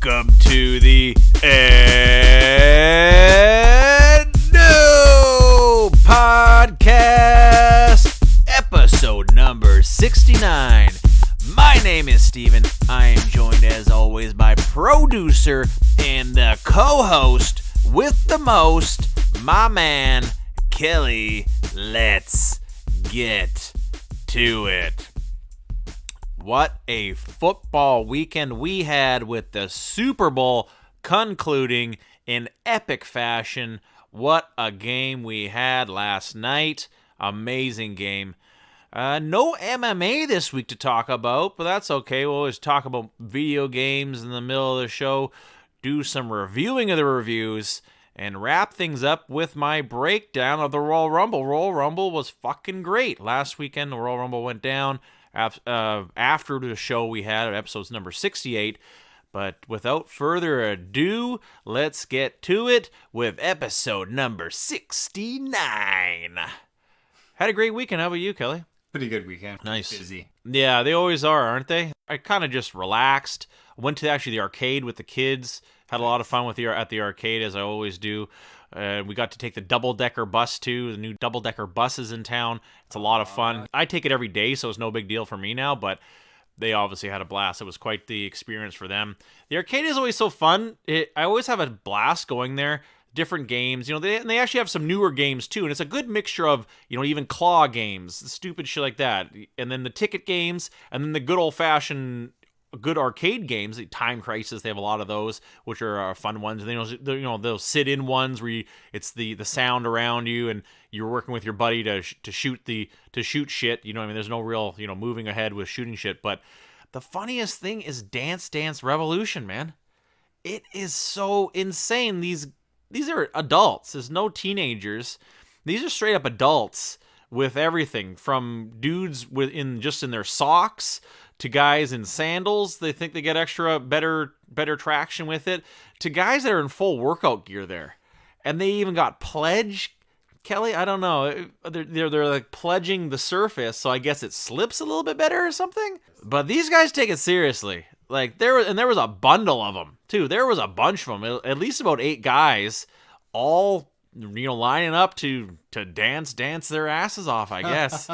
Welcome to the No Podcast, episode number 69. My name is Steven. I am joined as always by producer and the co-host with the most, my man, Kelly. Let's get to it. What a football weekend we had with the Super Bowl concluding in epic fashion. What a game we had last night. Amazing game. No MMA this week to talk about, but that's okay. We'll always talk about video games in the middle of the show, do some reviewing of the reviews, and wrap things up with my breakdown of the Royal Rumble. Royal Rumble was fucking great. Last weekend, the Royal Rumble went down. After the show we had, episodes number 68. But without further ado, let's get to it with episode number 69. Had a great weekend. How about you, Kelly? Pretty good weekend. Nice. Busy. Yeah, they always are, aren't they? I kind of just relaxed. Went to actually the arcade with the kids. Had a lot of fun at the arcade, as I always do. We got to take the double-decker bus, too. The new double-decker buses in town. It's a lot of fun. I take it every day, so it's no big deal for me now, but they obviously had a blast. It was quite the experience for them. The arcade is always so fun. I always have a blast going there. Different games. You know, they actually have some newer games, too, and it's a good mixture of, you know, even claw games, stupid shit like that, and then the ticket games, and then the good old-fashioned good arcade games. Time Crisis, they have a lot of those, which are fun ones. And those sit-in ones where it's the sound around you and you're working with your buddy to shoot shit. You know what I mean? There's no real, moving ahead with shooting shit. But the funniest thing is Dance Dance Revolution, man. It is so insane. These are adults. There's no teenagers. These are straight up adults with everything from dudes in their socks to guys in sandals. They think they get better traction with it, to guys that are in full workout gear there. And they even got pledge, Kelly, I don't know. They're like pledging the surface, so I guess it slips a little bit better or something. But these guys take it seriously. Like there was a bundle of them too. There was a bunch of them, at least about 8 guys, all lining up to dance their asses off, I guess.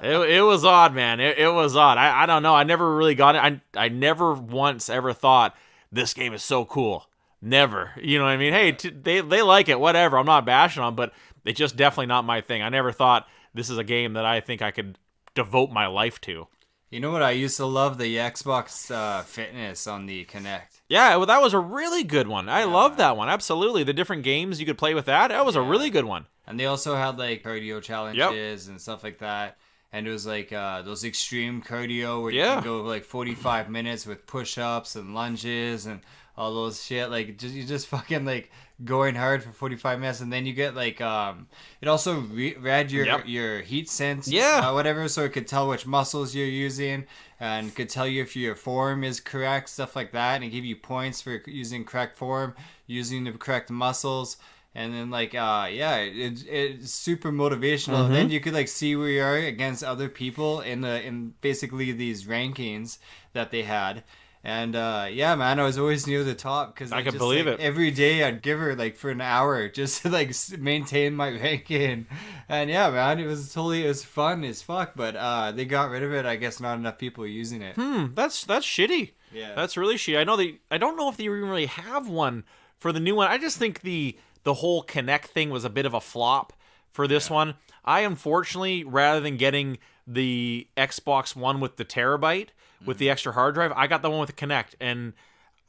It was odd, man. It was odd. I don't know. I never really got it. I never once ever thought this game is so cool. Never. You know what I mean? Hey, they like it, whatever. I'm not bashing on, but it's just definitely not my thing. I never thought this is a game that I think I could devote my life to. You know what? I used to love the Xbox Fitness on the Kinect. Yeah, well, that was a really good one. I love that one. Absolutely. The different games you could play with that was a really good one. And they also had like cardio challenges and stuff like that. And it was like those extreme cardio where you can go like 45 minutes with push-ups and lunges and all those shit. Like you just fucking like going hard for 45 minutes, and then you get like it also read your heat sense, whatever, so it could tell which muscles you're using and could tell you if your form is correct, stuff like that, and it give you points for using correct form, using the correct muscles. And then like it's super motivational. And then you could like see where you are against other people in basically these rankings that they had. And man, I was always near the top because I could believe it. Every day I'd give her like for an hour just to like maintain my ranking. And man, it was fun as fuck. But they got rid of it. I guess not enough people are using it. That's shitty. Yeah, that's really shitty. I don't know if they even really have one for the new one. I just think the whole Kinect thing was a bit of a flop for this one. I unfortunately, rather than getting the Xbox One with the terabyte with the extra hard drive, I got the one with the Kinect, and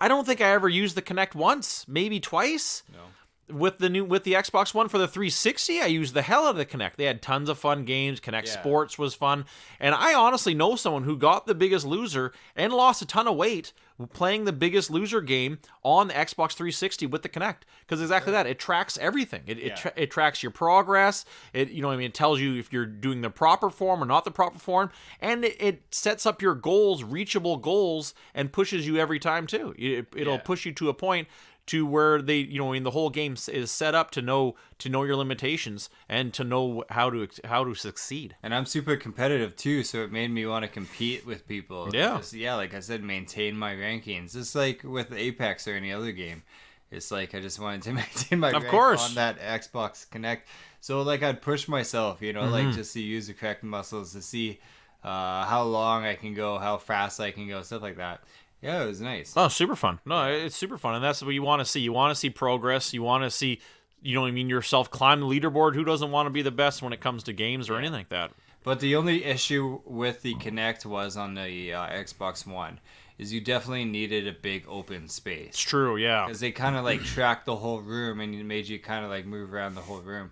I don't think I ever used the Kinect once, maybe twice. No. With the Xbox One for the 360, I used the hell out of the Kinect. They had tons of fun games. Kinect Sports was fun. And I honestly know someone who got The Biggest Loser and lost a ton of weight playing The Biggest Loser game on the Xbox 360 with the Kinect. Because exactly that. It tracks everything. It tracks your progress. It tells you if you're doing the proper form or not the proper form. And it sets up your goals, reachable goals, and pushes you every time too. It'll push you to a point to where they, you know, I mean, the whole game is set up to know your limitations and to know how to succeed. And I'm super competitive too, so it made me want to compete with people. Yeah. Just, yeah, like I said, maintain my rankings. Just like with Apex or any other game. It's like I just wanted to maintain my rank on that Xbox Connect. So like I'd push myself, you know, like just to use the correct muscles to see how long I can go, how fast I can go, stuff like that. Yeah, it was nice. Oh, super fun. No, it's super fun, and that's what you want to see. You want to see progress. You want to see, you know what I mean, yourself climb the leaderboard. Who doesn't want to be the best when it comes to games or anything like that? But the only issue with the Kinect was on the Xbox One. Is you definitely needed a big open space. It's true, yeah. Because they kind of like tracked the whole room and it made you kind of like move around the whole room.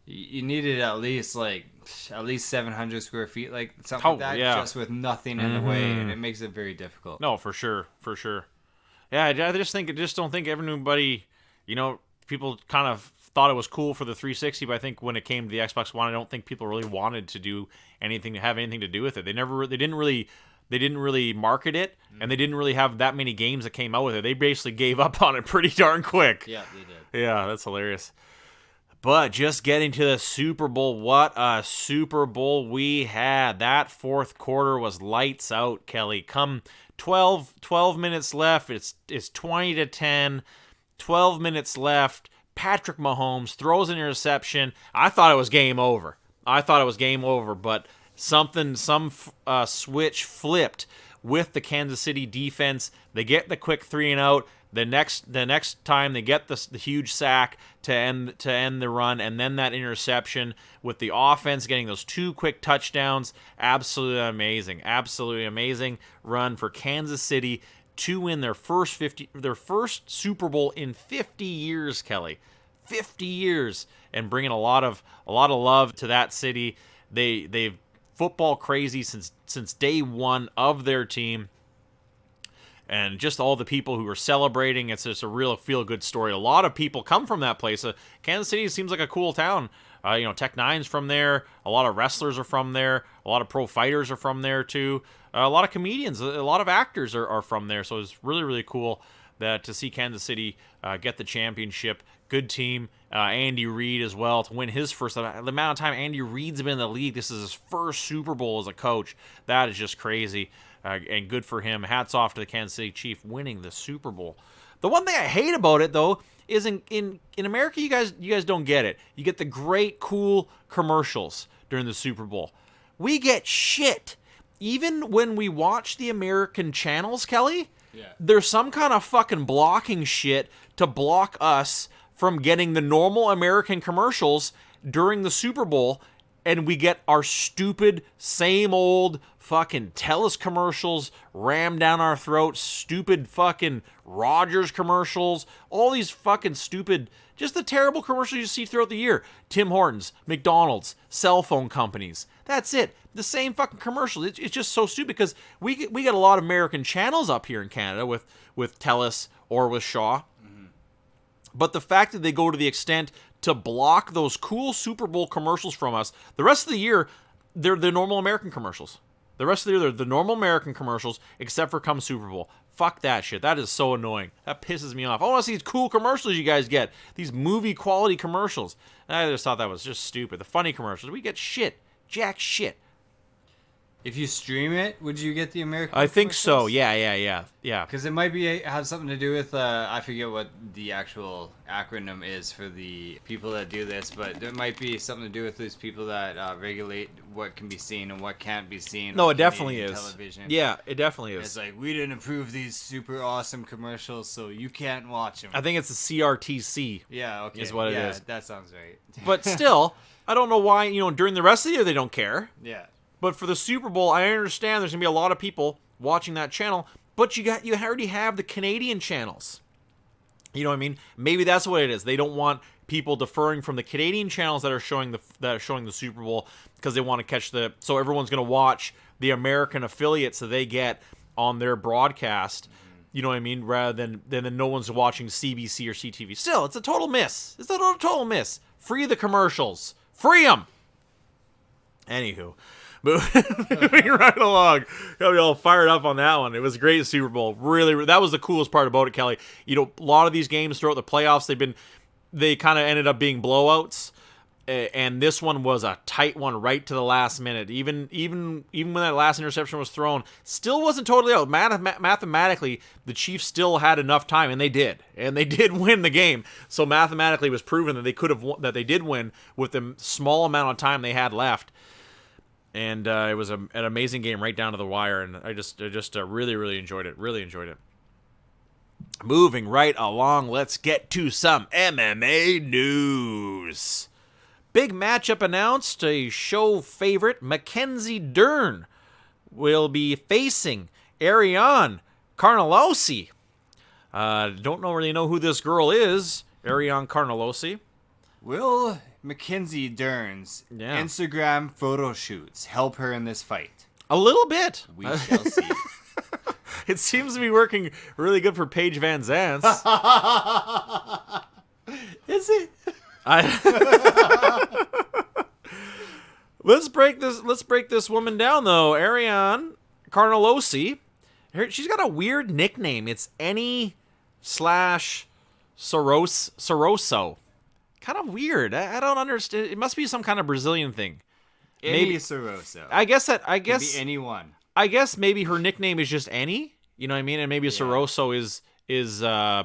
You needed at least 700 square feet, like something like that, just with nothing in the way, and it makes it very difficult. No, for sure. Yeah, I just don't think everybody, you know, people kind of thought it was cool for the 360, but I think when it came to the Xbox One, I don't think people really wanted to do anything to have anything to do with it. They didn't really market it, and they didn't really have that many games that came out with it. They basically gave up on it pretty darn quick. Yeah, they did. Yeah, that's hilarious. But just getting to the Super Bowl, what a Super Bowl we had. That fourth quarter was lights out, Kelly. Come 12 minutes left. It's 20-10. 12 minutes left. Patrick Mahomes throws an interception. I thought it was game over. But some switch flipped with the Kansas City defense. They get the quick 3-and-out. The next time they get the huge sack to end the run, and then that interception with the offense getting those 2 quick touchdowns. Absolutely amazing run for Kansas City to win their first Super Bowl in 50 years, Kelly. 50 years, and bringing a lot of love to that city. They've football crazy since day one of their team. And just all the people who are celebrating, it's just a real feel-good story. A lot of people come from that place. Kansas City seems like a cool town. Tech Nine's from there. A lot of wrestlers are from there. A lot of pro fighters are from there, too. A lot of comedians, a lot of actors are from there. So it's really, really cool to see Kansas City get the championship. Good team. Andy Reid as well to win his first. The amount of time Andy Reid's been in the league, this is his first Super Bowl as a coach. That is just crazy. And good for him. Hats off to the Kansas City Chief winning the Super Bowl. The one thing I hate about it, though, is in America, you guys don't get it. You get the great, cool commercials during the Super Bowl. We get shit. Even when we watch the American channels, Kelly, there's some kind of fucking blocking shit to block us from getting the normal American commercials during the Super Bowl, and we get our stupid, same old fucking TELUS commercials rammed down our throats, stupid fucking Rogers commercials, all these fucking stupid, just the terrible commercials you see throughout the year. Tim Hortons, McDonald's, cell phone companies. That's it. The same fucking commercials. It's just so stupid because we get a lot of American channels up here in Canada with TELUS or with Shaw. But the fact that they go to the extent to block those cool Super Bowl commercials from us, the rest of the year, they're the normal American commercials. The rest of the year, they're the normal American commercials, except for come Super Bowl. Fuck that shit. That is so annoying. That pisses me off. I want to see these cool commercials you guys get. These movie quality commercials. I just thought that was just stupid. The funny commercials. We get shit. Jack shit. If you stream it, would you get the American? I think so. Yeah. Because it might have something to do with I forget what the actual acronym is for the people that do this, but there might be something to do with those people that regulate what can be seen and what can't be seen. No, it definitely is. Television. Yeah, it definitely is. It's like, we didn't approve these super awesome commercials, so you can't watch them. I think it's the CRTC. Yeah, okay. Is what it is. That sounds right. But still, I don't know why. During the rest of the year they don't care. Yeah. But for the Super Bowl, I understand there's going to be a lot of people watching that channel, but you already have the Canadian channels. You know what I mean? Maybe that's what it is. They don't want people deferring from the Canadian channels that are showing the Super Bowl because they want to catch so everyone's going to watch the American affiliates that they get on their broadcast. You know what I mean? Rather than no one's watching CBC or CTV. Still, it's a total miss. It's a total miss. Free the commercials. Free them. Anywho. Moving right along. Got me all fired up on that one. It was a great Super Bowl. Really, that was the coolest part about it, Kelly. You know, a lot of these games throughout the playoffs, they kind of ended up being blowouts. And this one was a tight one right to the last minute. Even when that last interception was thrown, still wasn't totally out. Mathematically, the Chiefs still had enough time, and they did win the game. So mathematically, it was proven that they did win with the small amount of time they had left. And it was an amazing game right down to the wire, and I just really, really enjoyed it. Really enjoyed it. Moving right along, let's get to some MMA news. Big matchup announced. A show favorite, Mackenzie Dern, will be facing Ariane Carnelossi. Don't really know who this girl is, Ariane Carnelossi. Will Mackenzie Dern's Instagram photo shoots help her in this fight? A little bit. We shall see. It seems to be working really good for Paige Van Zant. Is it? Let's break this woman down though. Ariane Carnelossi. She's got a weird nickname. It's Soroso. Kind of weird. I don't understand. It must be some kind of Brazilian thing. Maybe Soroso. I guess Could be anyone. I guess maybe her nickname is just Annie. You know what I mean? And maybe Soroso is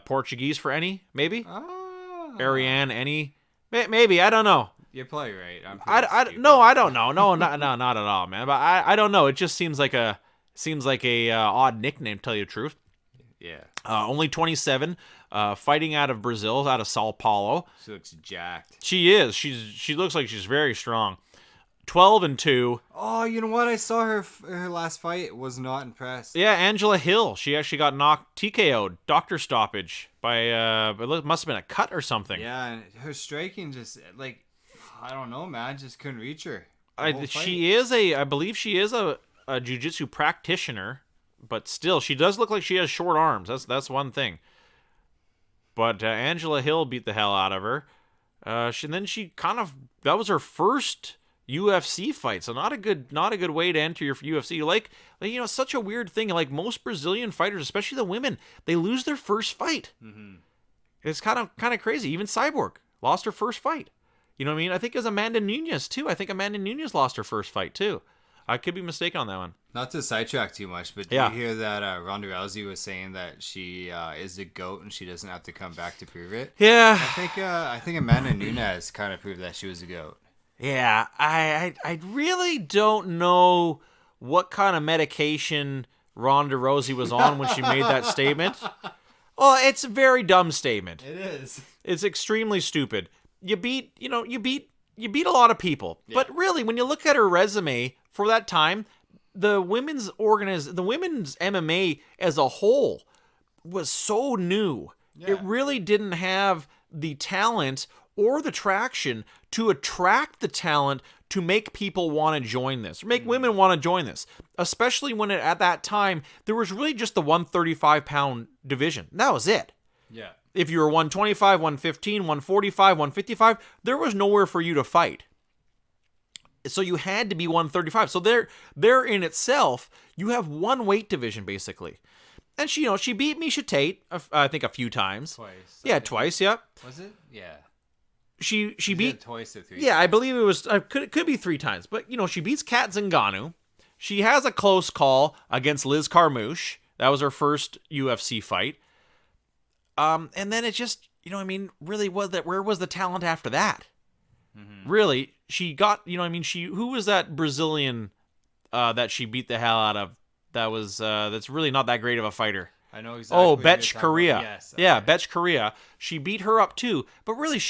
Portuguese for Annie. Maybe. Oh. Ariane Annie. Maybe. I don't know. You're probably right. I don't know. No, not at all, man. But I don't know. It just seems like a odd nickname, to tell you the truth. Yeah. Only 27. Fighting out of Brazil, out of Sao Paulo. She looks jacked. She is. She looks like she's very strong. 12-2. Oh, you know what? I saw her last fight. Was not impressed. Yeah, Angela Hill. She actually got knocked TKO'd, doctor stoppage by it must have been a cut or something. Yeah, and her striking just like I don't know, man. Just couldn't reach her. I believe she is a jiu-jitsu practitioner, but still, she does look like she has short arms. That's one thing. But Angela Hill beat the hell out of her. That was her first UFC fight, so not a good way to enter your UFC. Like it's such a weird thing. Like most Brazilian fighters, especially the women, they lose their first fight. Mm-hmm. It's kind of crazy. Even Cyborg lost her first fight. You know what I mean? I think it was Amanda Nunes too. I think Amanda Nunes lost her first fight too. I could be mistaken on that one. Not to sidetrack too much, but did you hear that Ronda Rousey was saying that she is the GOAT and she doesn't have to come back to prove it? Yeah. I think Amanda Nunes kind of proved that she was a GOAT. Yeah, I really don't know what kind of medication Ronda Rousey was on when she made that statement. Well, it's a very dumb statement. It is. It's extremely stupid. You beat a lot of people. Yeah. But really, when you look at her resume for that time, the women's MMA as a whole was so new. Yeah. It really didn't have the talent or the traction to attract the talent to make people want to join this, or make women want to join this, especially when at that time there was really just the 135-pound division. That was it. Yeah. If you were 125, 115, 145, 155, there was nowhere for you to fight. So you had to be 135. So there in itself, you have one weight division basically. And she beat Miesha Tate, I think a few times. Twice. Yeah, twice. Yeah. Was it? Yeah. She beat twice or 3 Yeah, times. I believe it was. Could be 3 times, but she beats Kat Zingano. She has a close call against Liz Carmouche. That was her first UFC fight. And then it just, really was that. Where was the talent after that? Mm-hmm. Really, she got, who was that Brazilian that she beat the hell out of? That's really not that great of a fighter. I know exactly. Oh, Betch Korea. Yes, okay. Yeah, Betch Korea. She beat her up too, but really,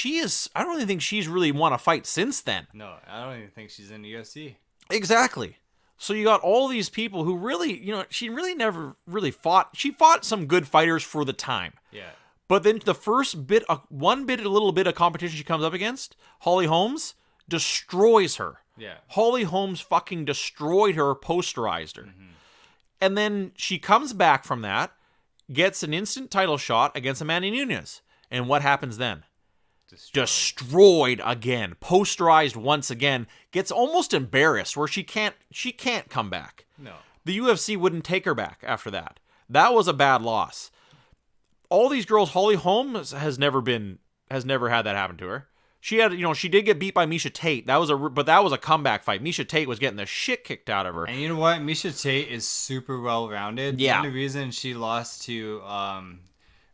I don't even think she's really won a fight since then. No, I don't even think she's in the UFC. Exactly. So you got all these people who really, she really never really fought. She fought some good fighters for the time. Yeah. But then the first a little bit of competition she comes up against, Holly Holmes, destroys her. Yeah. Holly Holmes fucking destroyed her, posterized her. Mm-hmm. And then she comes back from that, gets an instant title shot against Amanda Nunes. And what happens then? destroyed again, posterized once again, gets almost embarrassed where she can't come back. No. The UFC wouldn't take her back after that. That was a bad loss. All these girls, Holly Holm has never had that happen to her. She had, she did get beat by Miesha Tate. But that was a comeback fight. Miesha Tate was getting the shit kicked out of her. And you know what? Miesha Tate is super well-rounded. Yeah. The only reason she lost to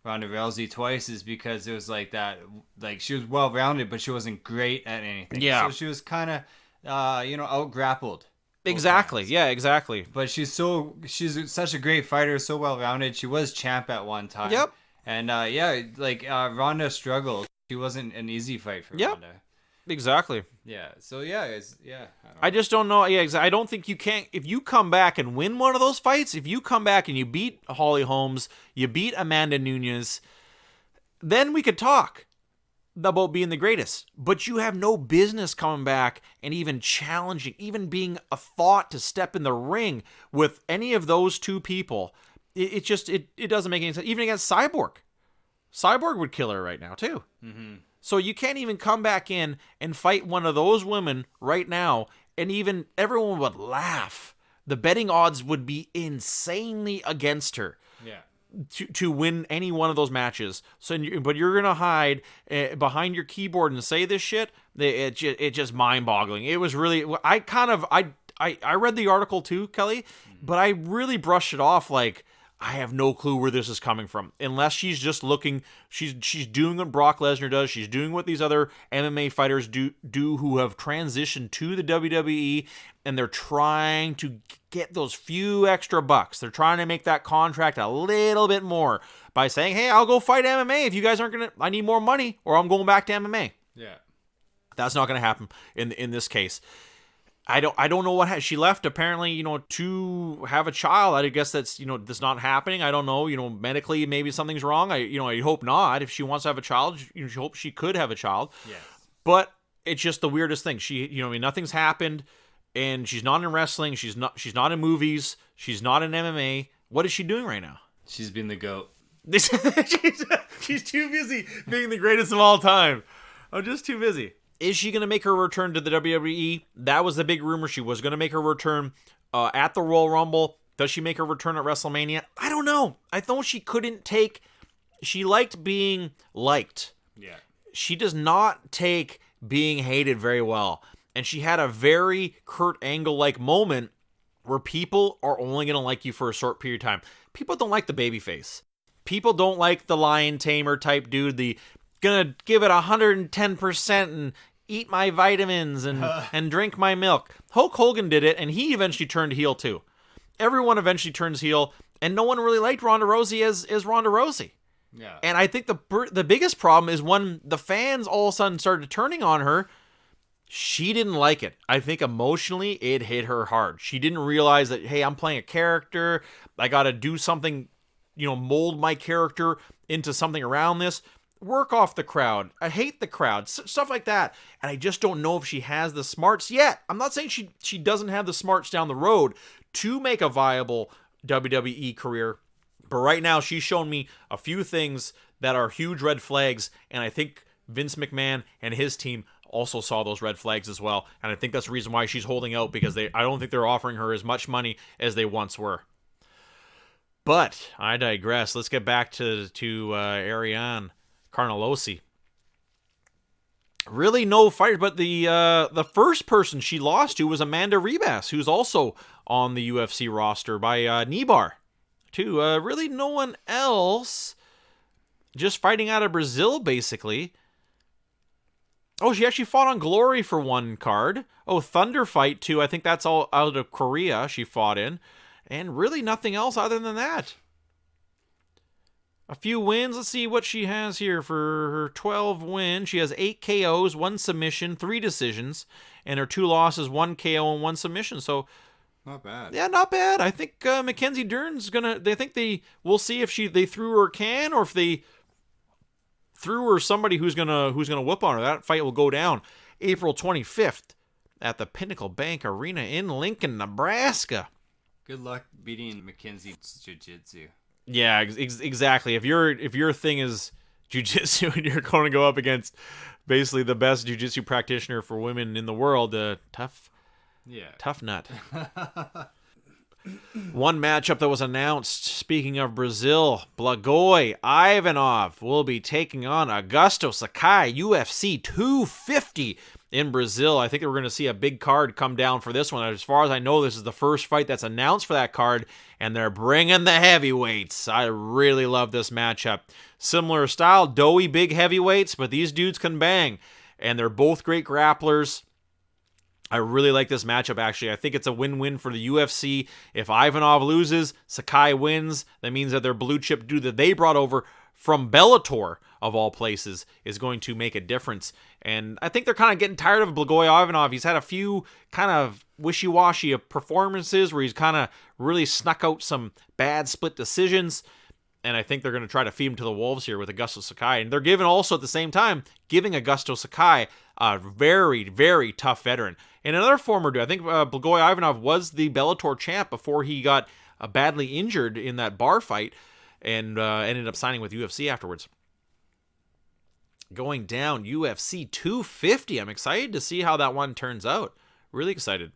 Ronda Rousey twice is because it was like that. Like, she was well-rounded, but she wasn't great at anything. Yeah. So she was kind of, out-grappled. Exactly. Yeah, exactly. But she's such a great fighter, so well-rounded. She was champ at one time. Yep. And Ronda struggled. She wasn't an easy fight for Ronda. Exactly. Yeah. So yeah, I just don't know. Yeah, I don't think you can. If you come back and win one of those fights, if you come back and you beat Holly Holmes, you beat Amanda Nunes, then we could talk about being the greatest. But you have no business coming back and even challenging, even being a thought to step in the ring with any of those two people. It doesn't make any sense. Even against Cyborg. Cyborg would kill her right now, too. Mm-hmm. So you can't even come back in and fight one of those women right now, and even everyone would laugh. The betting odds would be insanely against her. Yeah. To win any one of those matches. But you're gonna hide behind your keyboard and say this shit. It's just mind-boggling. It was really. I read the article too, Kelly, but I really brushed it off like, I have no clue where this is coming from. Unless she's just looking, she's doing what Brock Lesnar does. She's doing what these other MMA fighters do who have transitioned to the WWE, and they're trying to get those few extra bucks. They're trying to make that contract a little bit more by saying, hey, I'll go fight MMA if you guys aren't going to, I need more money, or I'm going back to MMA. Yeah. That's not going to happen in this case. I don't know what she left apparently, to have a child. I guess that's not happening. I don't know, medically maybe something's wrong. I hope not. If she wants to have a child, she hope she could have a child. Yes. But it's just the weirdest thing. She, nothing's happened, and she's not in wrestling. She's not in movies. She's not in MMA. What is she doing right now? She's been the GOAT. She's too busy being the greatest of all time. I'm just too busy. Is she going to make her return to the WWE? That was the big rumor. She was going to make her return at the Royal Rumble. Does she make her return at WrestleMania? I don't know. I thought she couldn't take... She liked being liked. Yeah. She does not take being hated very well. And she had a very Kurt Angle-like moment where people are only going to like you for a short period of time. People don't like the babyface. People don't like the lion tamer type dude, the gonna give it 110% and eat my vitamins and drink my milk. Hulk Hogan did it, and he eventually turned heel too. Everyone eventually turns heel, and no one really liked Ronda Rousey as Ronda Rousey. Yeah. And I think the biggest problem is when the fans all of a sudden started turning on her, she didn't like it. I think emotionally it hit her hard. She didn't realize that, hey, I'm playing a character. I got to do something, mold my character into something around this. Work off the crowd. I hate the crowd. Stuff like that. And I just don't know if she has the smarts yet. I'm not saying she doesn't have the smarts down the road to make a viable WWE career. But right now, she's shown me a few things that are huge red flags. And I think Vince McMahon and his team also saw those red flags as well. And I think that's the reason why she's holding out, because I don't think they're offering her as much money as they once were. But I digress. Let's get back to Ariane Carnelossi. Really no fight, but the first person she lost to was Amanda Ribas, who's also on the UFC roster by Nibar, too. Really no one else. Just fighting out of Brazil, basically. Oh, she actually fought on Glory for one card. Oh, Thunder Fight, too. I think that's all out of Korea she fought in. And really nothing else other than that. A few wins. Let's see what she has here for her 12 wins. She has 8 KOs, 1 submission, 3 decisions, and her 2 losses, 1 KO and 1 submission. So, not bad. Yeah, not bad. I think Mackenzie Dern's gonna. We'll see if they threw her a can or if they threw her somebody who's gonna whoop on her. That fight will go down April 25th at the Pinnacle Bank Arena in Lincoln, Nebraska. Good luck beating Mackenzie's jiu-jitsu. Yeah, exactly. If your thing is jiu-jitsu, and you're going to go up against basically the best jiu-jitsu practitioner for women in the world. Tough nut. One matchup that was announced, speaking of Brazil, Blagoy Ivanov will be taking on Augusto Sakai, UFC 250 in Brazil. I think we're going to see a big card come down for this one. As far as I know, this is the first fight that's announced for that card, and they're bringing the heavyweights. I really love this matchup. Similar style, doughy big heavyweights, but these dudes can bang, and they're both great grapplers. I really like this matchup, actually. I think it's a win-win for the UFC. If Ivanov loses, Sakai wins. That means that their blue-chip dude that they brought over from Bellator, of all places, is going to make a difference. And I think they're kind of getting tired of Blagoy Ivanov. He's had a few kind of wishy-washy performances where he's kind of really snuck out some bad split decisions. And I think they're going to try to feed him to the wolves here with Augusto Sakai. And they're giving also at the same time, giving Augusto Sakai a very, very tough veteran. And another former dude, I think Blagoy Ivanov was the Bellator champ before he got badly injured in that bar fight and ended up signing with UFC afterwards. Going down, UFC 250. I'm excited to see how that one turns out. Really excited.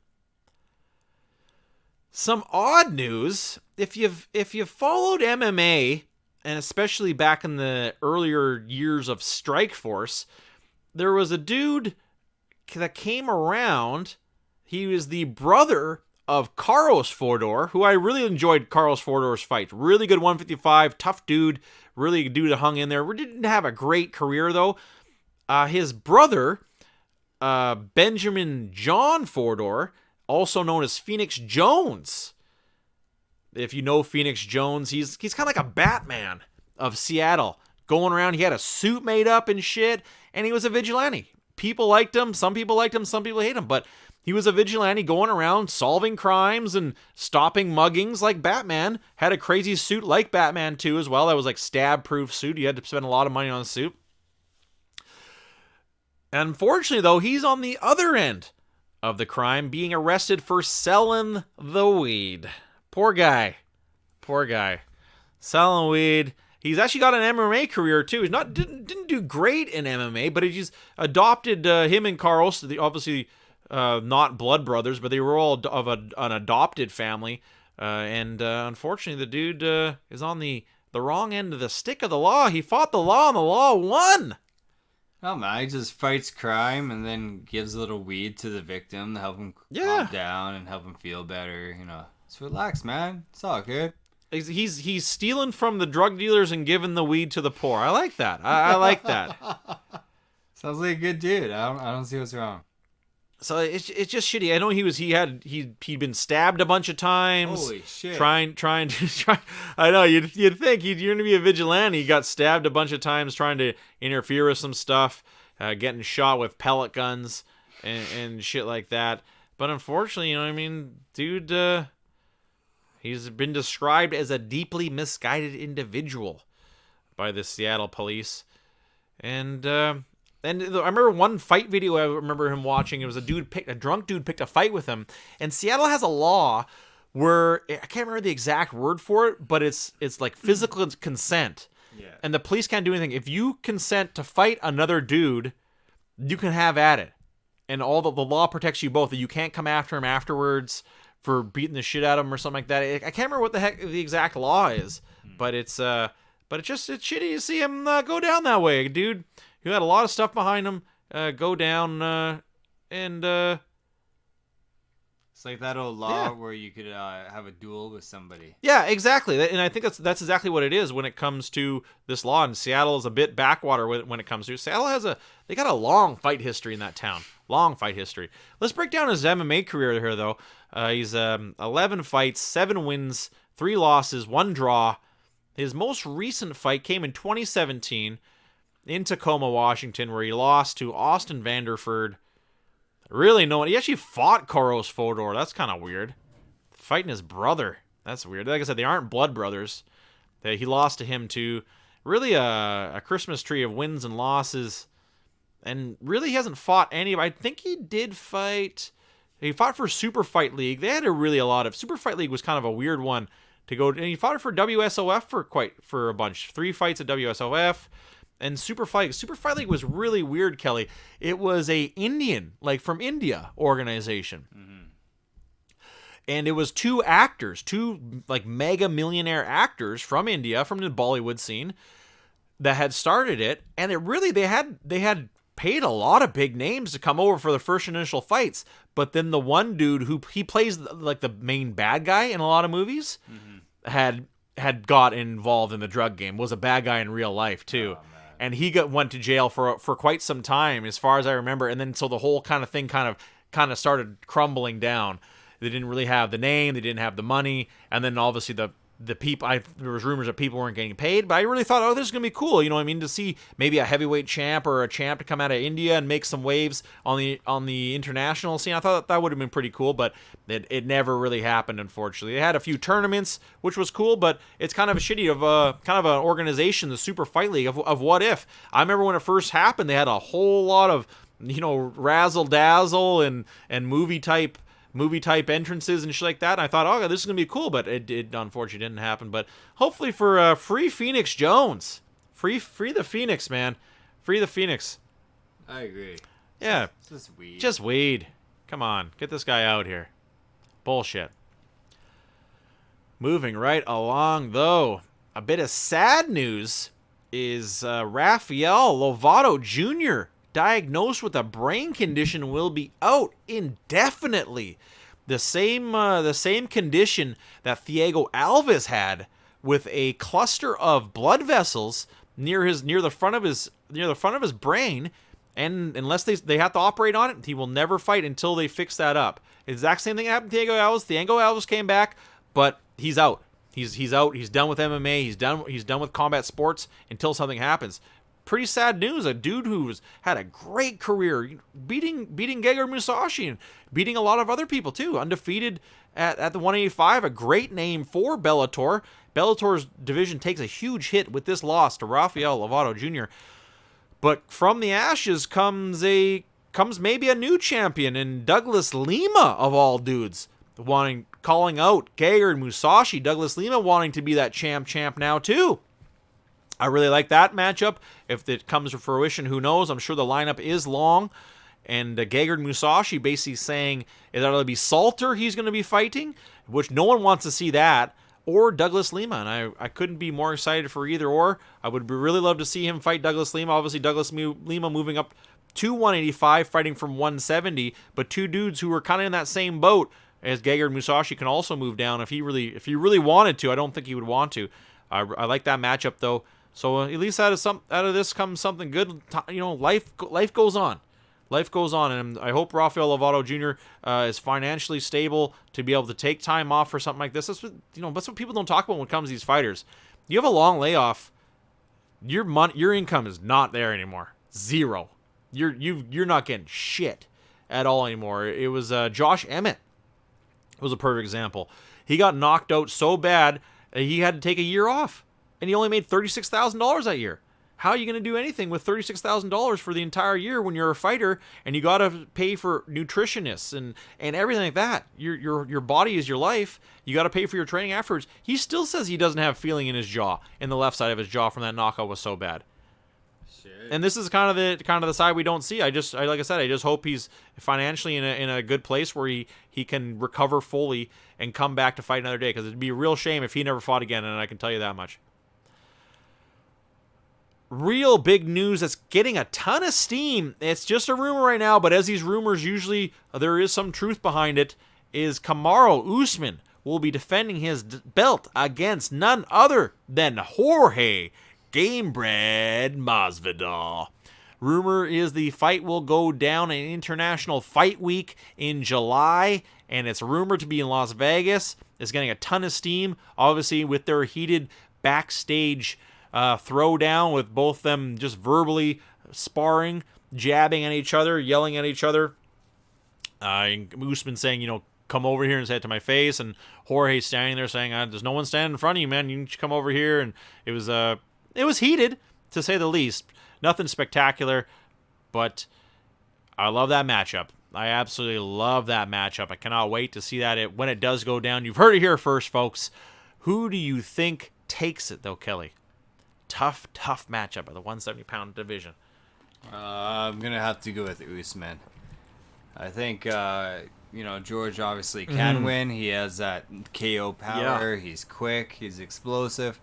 Some odd news, if you've followed MMA, and especially back in the earlier years of Strikeforce, there was a dude that came around. He was the brother of Carlos Fodor, who I really enjoyed Carlos Fodor's fight. Really good 155, tough dude, really good dude that hung in there. Didn't have a great career, though. His brother, Benjamin John Fodor, also known as Phoenix Jones. If you know Phoenix Jones, he's kind of like a Batman of Seattle. Going around, he had a suit made up and shit, and he was a vigilante. People liked him, some people hate him, but he was a vigilante going around solving crimes and stopping muggings like Batman. Had a crazy suit like Batman too as well. That was like stab-proof suit. You had to spend a lot of money on the suit. Unfortunately, though, he's on the other end of the crime, being arrested for selling the weed. Poor guy. Selling weed. He's actually got an MMA career too. He's didn't do great in MMA, but he's adopted him and Carlos. Obviously, not blood brothers, but they were all of an adopted family. And unfortunately, the dude is on the wrong end of the stick of the law. He fought the law, and the law won. Oh man, he just fights crime and then gives a little weed to the victim to help him calm down and help him feel better. You know, just relax, man. It's all good. He's stealing from the drug dealers and giving the weed to the poor. I like that. I like that. Sounds like a good dude. I don't see what's wrong. So it's just shitty. I know he'd been stabbed a bunch of times. Holy shit! Trying. I know you'd think you're gonna be a vigilante. He got stabbed a bunch of times trying to interfere with some stuff, getting shot with pellet guns and shit like that. But unfortunately, you know what I mean, dude. He's been described as a deeply misguided individual by the Seattle police, and I remember one fight video I remember him watching. It was a drunk dude picked a fight with him. And Seattle has a law where I can't remember the exact word for it, but it's like physical consent. Yeah. And the police can't do anything. If you consent to fight another dude, you can have at it. And all the law protects you both. You can't come after him afterwards for beating the shit out of him or something like that. I can't remember what the heck the exact law is, but it's shitty to see him go down that way, dude. Who had a lot of stuff behind him, go down, and it's like that old law where you could have a duel with somebody. Yeah, exactly. And I think that's exactly what it is when it comes to this law. And Seattle is a bit backwater when it comes to Seattle. They got a long fight history in that town. Long fight history. Let's break down his MMA career here, though. He's 11 fights, 7 wins, 3 losses, 1 draw. His most recent fight came in 2017 in Tacoma, Washington, where he lost to Austin Vanderford. Really, he actually fought Carlos Fodor. That's kind of weird. Fighting his brother. That's weird. Like I said, they aren't blood brothers. He lost to him too. Really a Christmas tree of wins and losses. And really he hasn't fought any of... I think he did fight... He fought for Super Fight League. They had a lot of... Super Fight League was kind of a weird one to go... And he fought for WSOF for a bunch. 3 fights at WSOF. And Super Fight League was really weird, Kelly. It was a Indian, like from India, organization. And it was two actors, two like mega millionaire actors from India, from the Bollywood scene, that had started it. And it really, they had paid a lot of big names to come over for the first initial fights. But then the one dude who he plays like the main bad guy in a lot of movies had got involved in the drug game, was a bad guy in real life too. And he went to jail for quite some time, as far as I remember. And then so the whole kind of thing kind of started crumbling down. They didn't really have the name, they didn't have the money, and then obviously the people. There was rumors that people weren't getting paid, but I really thought, oh, this is gonna be cool. You know what I mean? To see maybe a heavyweight champ or a champ to come out of India and make some waves on the international scene. I thought that would have been pretty cool, but it never really happened. Unfortunately, they had a few tournaments, which was cool, but it's kind of a shitty of kind of an organization, the Super Fight League of what if. I remember when it first happened, they had a whole lot of razzle dazzle and movie type entrances and shit like that. And I thought, oh, this is gonna be cool, but it unfortunately didn't happen. But hopefully for free Phoenix Jones, free the Phoenix, man, free the Phoenix. I agree. Yeah, just weed. Come on, get this guy out here. Bullshit. Moving right along, though, a bit of sad news is Rafael Lovato Jr. diagnosed with a brain condition will be out indefinitely. The same condition that Thiago Alves had, with a cluster of blood vessels near the front of his brain, and unless they have to operate on it, he will never fight until they fix that up. Exact same thing happened to Thiago Alves. Thiago Alves came back, but he's out. He's out. He's done with MMA. He's done with combat sports until something happens. Pretty sad news. A dude who's had a great career, beating Gegard Mousasi and beating a lot of other people too. Undefeated at the 185. A great name for Bellator. Bellator's division takes a huge hit with this loss to Rafael Lovato Jr. But from the ashes comes maybe a new champion in Douglas Lima, of all dudes, calling out Gegard Mousasi. Douglas Lima wanting to be that champ now too. I really like that matchup. If it comes to fruition, who knows? I'm sure the lineup is long. And Gegard Mousasi basically saying it'll either be Salter he's going to be fighting, which no one wants to see that, or Douglas Lima. And I couldn't be more excited for either or. I would really love to see him fight Douglas Lima. Obviously, Douglas Lima moving up to 185, fighting from 170. But two dudes who were kind of in that same boat as Gegard Mousasi can also move down if he really wanted to. I don't think he would want to. I like that matchup, though. So at least out of this comes something good. Life goes on. Life goes on, and I hope Rafael Lovato Jr. Is financially stable to be able to take time off for something like this. That's what people don't talk about when it comes to these fighters. You have a long layoff, your income is not there anymore. Zero. You're not getting shit at all anymore. It was Josh Emmett was a perfect example. He got knocked out so bad he had to take a year off. And he only made $36,000 that year. How are you going to do anything with $36,000 for the entire year when you're a fighter and you got to pay for nutritionists and everything like that? Your body is your life. You got to pay for your training afterwards. He still says he doesn't have feeling in his jaw, in the left side of his jaw, from that knockout was so bad. Shit. And this is kind of the side we don't see. Like I said, I just hope he's financially in a good place where he can recover fully and come back to fight another day, because it'd be a real shame if he never fought again, and I can tell you that much. Real big news that's getting a ton of steam. It's just a rumor right now, but as these rumors usually, there is some truth behind it, is Kamaru Usman will be defending his belt against none other than Jorge Gamebred Masvidal. Rumor is the fight will go down in International Fight Week in July, and it's rumored to be in Las Vegas. It's getting a ton of steam, obviously, with their heated backstage throwdown, with both them just verbally sparring, jabbing at each other, yelling at each other. Usman saying, come over here and say it to my face, and Jorge standing there saying, there's no one standing in front of you, man. You should come over here. And it was heated, to say the least. Nothing spectacular, but I love that matchup. I absolutely love that matchup. I cannot wait to see that when it does go down. You've heard it here first, folks. Who do you think takes it, though, Kelly? tough matchup of the 170-pound division? I'm gonna have to go with Usman. I think George obviously can win. He has that KO power. Yeah. He's quick. He's explosive.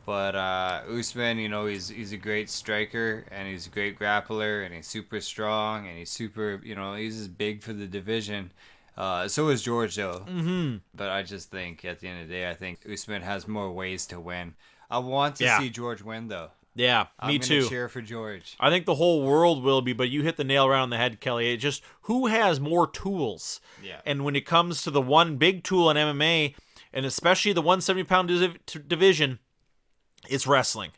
But Usman, he's a great striker, and he's a great grappler, and he's super strong, and he's super, he's just big for the division. So is George, though. Mm-hmm. But I just think, at the end of the day, I think Usman has more ways to win. I want to see George win, though. Yeah, me too. I'm gonna cheer for George. I think the whole world will be, but you hit the nail right on the head, Kelly. It just, who has more tools? Yeah. And when it comes to the one big tool in MMA, and especially the 170-pound division, it's wrestling.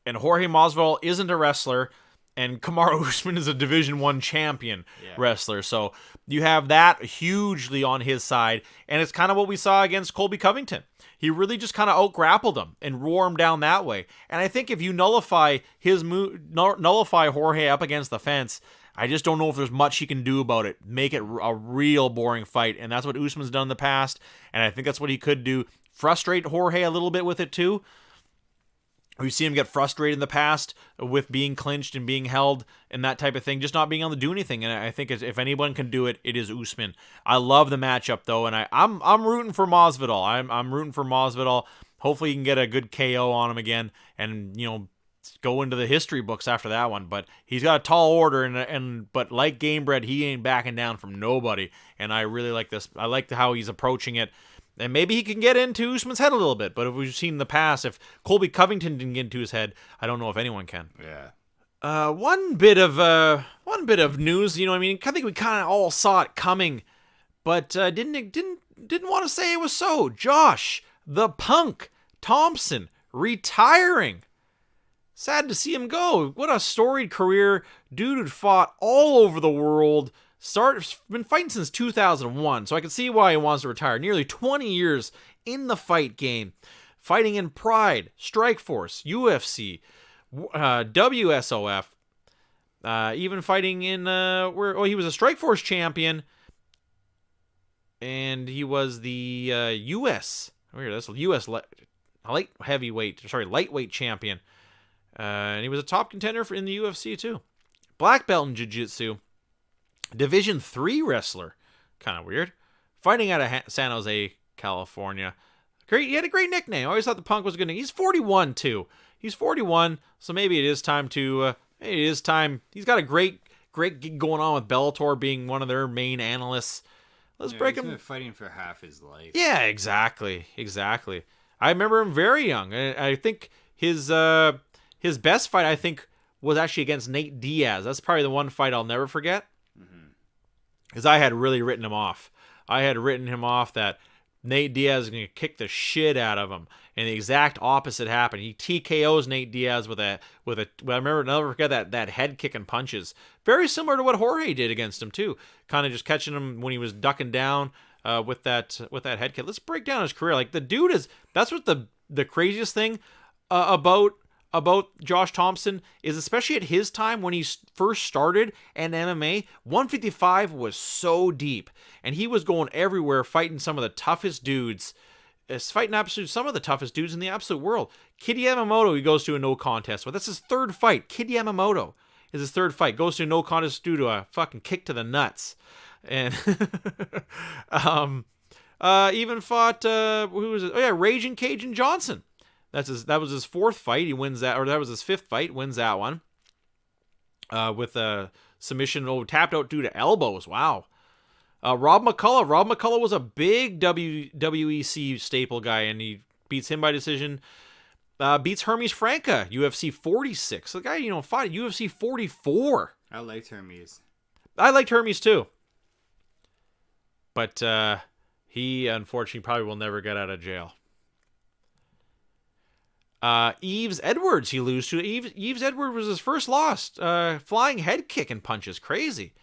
And Jorge Masvidal isn't a wrestler, and Kamaru Usman is a Division I champion wrestler. So you have that hugely on his side, and it's kind of what we saw against Colby Covington. He really just kind of out-grappled him and wore him down that way. And I think if you nullify Jorge up against the fence, I just don't know if there's much he can do about it. Make it a real boring fight, and that's what Usman's done in the past, and I think that's what he could do. Frustrate Jorge a little bit with it too. We've seen him get frustrated in the past with being clinched and being held and that type of thing, just not being able to do anything. And I think if anyone can do it, it is Usman. I love the matchup though, and I'm rooting for Masvidal. I'm rooting for Masvidal. Hopefully, he can get a good KO on him again, and go into the history books after that one. But he's got a tall order, but like Gamebred, he ain't backing down from nobody. And I really like this. I like how he's approaching it. And maybe he can get into Usman's head a little bit, but if we've seen in the past, if Colby Covington didn't get into his head, I don't know if anyone can. Yeah. One bit of news. I think we kind of all saw it coming, but didn't want to say it was so. Josh the Punk Thompson retiring. Sad to see him go. What a storied career. Dude who'd fought all over the world. Been fighting since 2001, so I can see why he wants to retire. Nearly 20 years in the fight game, fighting in Pride, Strikeforce, UFC, WSOF, even fighting in he was a Strikeforce champion, and he was the lightweight champion, and he was a top contender in the UFC too. Black belt in jiu-jitsu. Division III wrestler. Kind of weird. Fighting out of San Jose, California. He had a great nickname. I always thought the Punk was good. He's 41, too. He's 41, so maybe it is time to... He's got a great gig going on with Bellator, being one of their main analysts. Let's break him. He's been fighting for half his life. Yeah, exactly. I remember him very young. I think his best fight, was actually against Nate Diaz. That's probably the one fight I'll never forget. Because I had really written him off. I had written him off that Nate Diaz is going to kick the shit out of him. And the exact opposite happened. He TKOs Nate Diaz with a I remember, never forget that head kick and punches. Very similar to what Jorge did against him too. Kind of just catching him when he was ducking down with that head kick. Let's break down his career. Like, the dude that's what the craziest thing about Josh Thompson is, especially at his time when he first started in MMA, 155 was so deep, and he was going everywhere, fighting some of the toughest dudes, some of the toughest dudes in the absolute world. Kid Yamamoto, he goes to a no contest, but that's his third fight. Kid Yamamoto is his third fight, goes to a no contest due to a fucking kick to the nuts, and even fought who was it? Oh yeah, Raging Cajun Johnson. That was his fourth fight. He wins that, or that was his fifth fight. Wins that one with a submission. Tapped out due to elbows. Wow. Rob McCullough. Rob McCullough was a big WEC staple guy, and he beats him by decision. Beats Hermes Franca, UFC 46. The guy, fought at UFC 44. I liked Hermes. I liked Hermes too. But he unfortunately probably will never get out of jail. Yves Edwards, he loses to. Yves Edwards was his first loss. Flying head kick and punches. Crazy.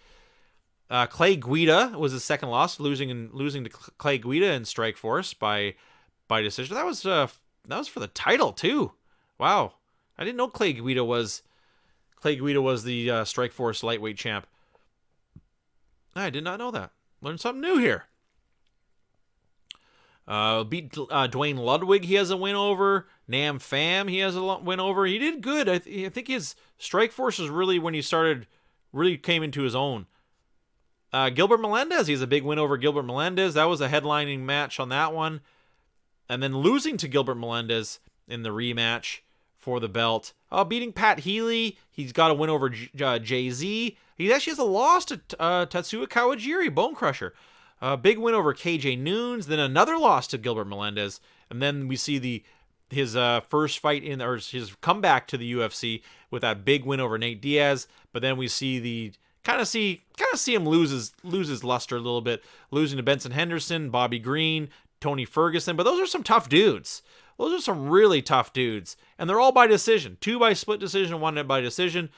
Clay Guida was his second loss, losing to Clay Guida in Strikeforce by decision. That was for the title too. Wow. I didn't know Clay Guida was the Strikeforce lightweight champ. I did not know that. Learned something new here. Beat Dwayne Ludwig, he has a win over. Nam Pham, he has a win over. He did good. I think his strike force is really when he started, really came into his own. Gilbert Melendez, he has a big win over Gilbert Melendez. That was a headlining match on that one. And then losing to Gilbert Melendez in the rematch for the belt. Beating Pat Healy. He's got a win over Jay-Z. He actually has a loss to Tatsuya Kawajiri, Bone Crusher. Big win over KJ Noons. Then another loss to Gilbert Melendez. And then we see his first fight or his comeback to the UFC with that big win over Nate Diaz. But then we see kind of see him lose his luster a little bit, losing to Benson Henderson, Bobby Green, Tony Ferguson. But those are some tough dudes. Those are some really tough dudes. And they're all by decision. 2 by split decision, 1 by decision.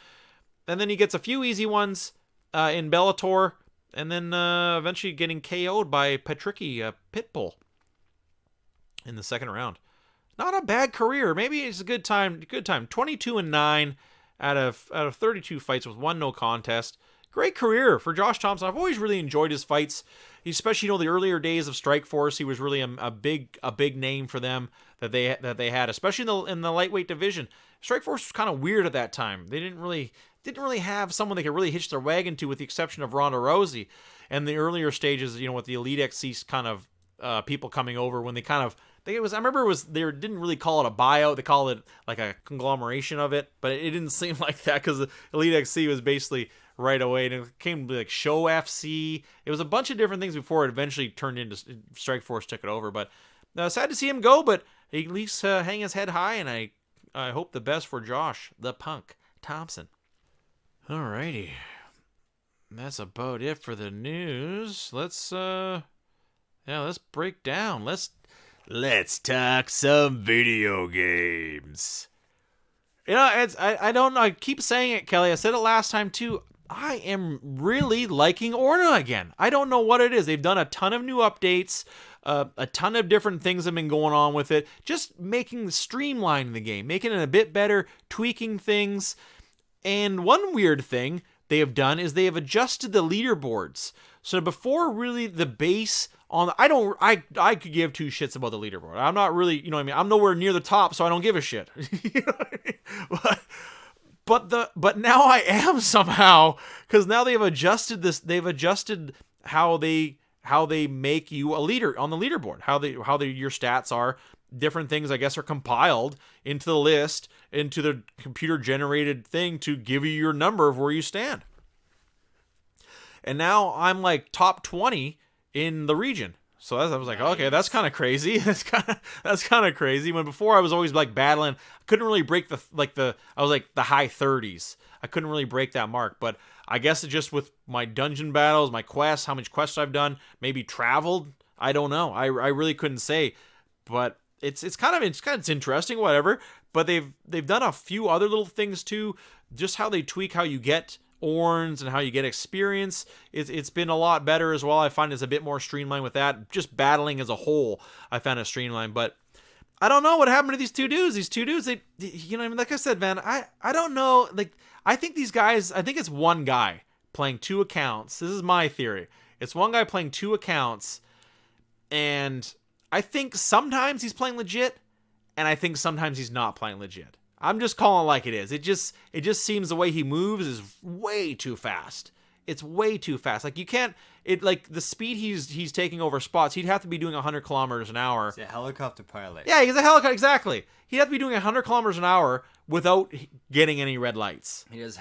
And then he gets a few easy ones in Bellator. And then eventually getting KO'd by Patricky Pitbull in the second round. Not a bad career. Maybe it's a good time. 22-9 out of 32 fights with 1 no contest. Great career for Josh Thompson. I've always really enjoyed his fights, especially the earlier days of Strikeforce. He was really a big name for them that they had, especially in the lightweight division. Strikeforce was kind of weird at that time. They didn't really have someone they could really hitch their wagon to, with the exception of Ronda Rousey. And the earlier stages, with the Elite XC kind of people coming over, when they kind of, they didn't really call it a buyout. They called it like a conglomeration of it, but it didn't seem like that, because the Elite XC was basically right away, and it came like Show FC. It was a bunch of different things before it eventually turned into Strikeforce took it over. But sad to see him go, but at least hang his head high, and I hope the best for Josh the Punk Thompson. Alrighty, that's about it for the news. Let's break down. Let's talk some video games. I don't know. I keep saying it, Kelly. I said it last time too. I am really liking Orna again. I don't know what it is. They've done a ton of new updates. A ton of different things have been going on with it. Just streamlining the game, making it a bit better, tweaking things. And one weird thing they have done is they have adjusted the leaderboards. So before, really the base on I could give 2 shits about the leaderboard. I'm not really, I'm nowhere near the top, so I don't give a shit. You know what I mean? But now I am somehow, because now they've adjusted this. They've adjusted how they make you a leader on the leaderboard. How your stats are. Different things, I guess, are compiled into the list, into the computer generated thing to give you your number of where you stand. And now I'm like top 20 in the region. So I was like, okay, that's kind of crazy. That's kind of crazy. When before I was always like battling, I couldn't really break I was like the high 30s. I couldn't really break that mark. But I guess it's just with my dungeon battles, my quests, how much quests I've done, maybe traveled. I don't know. I really couldn't say. But it's interesting, whatever. But they've done a few other little things too. Just how they tweak how you get Orns and how you get experience. It's been a lot better as well. I find it's a bit more streamlined with that. Just battling as a whole, I found it streamlined. But I don't know what happened to these two dudes. They, like I said, man, I don't know. Like, I think these guys, I think it's one guy playing 2 accounts. This is my theory. It's one guy playing 2 accounts, and I think sometimes he's playing legit, and I think sometimes he's not playing legit. I'm just calling it like it is. It just seems the way he moves is way too fast. It's way too fast. Like, you can't, the speed he's taking over spots, he'd have to be doing 100 kilometers an hour. He's a helicopter pilot. Yeah, he's a helicopter, exactly. He'd have to be doing 100 kilometers an hour without getting any red lights. He does,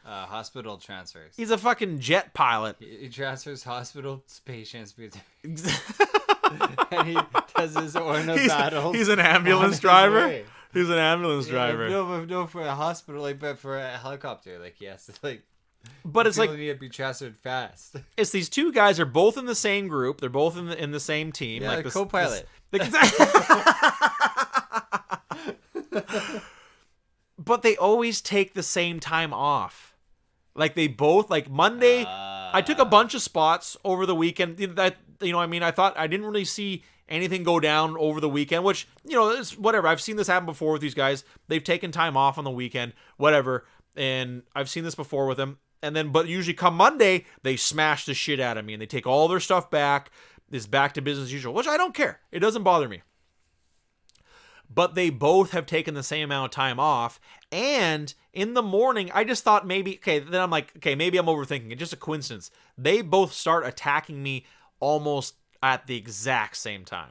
hospital transfers. He's a fucking jet pilot. He transfers hospital patients. And he does his Orna battles. He's an ambulance driver. He's an ambulance driver. No, for a hospital, but for a helicopter, yes, But it's need to be transferred fast. It's these 2 guys are both in the same group. They're both in the same team. Yeah, like co-pilot. But they always take the same time off. Like, they both, Monday, I took a bunch of spots over the weekend. I thought I didn't really see anything go down over the weekend, which, it's whatever. I've seen this happen before with these guys. They've taken time off on the weekend, whatever. And I've seen this before with them. And then, but usually come Monday, they smash the shit out of me and they take all their stuff back. It's back to business as usual, which I don't care. It doesn't bother me. but they both have taken the same amount of time off. And in the morning, I just thought maybe, okay, then I'm like, okay, maybe I'm overthinking it. Just a coincidence. They both start attacking me almost at the exact same time.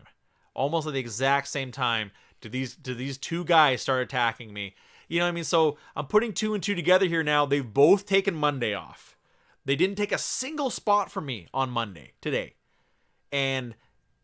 Almost at the exact same time do these two guys start attacking me. You know what I mean? So I'm putting 2 and 2 together here now. They've both taken Monday off. They didn't take a single spot from me on Monday, today. And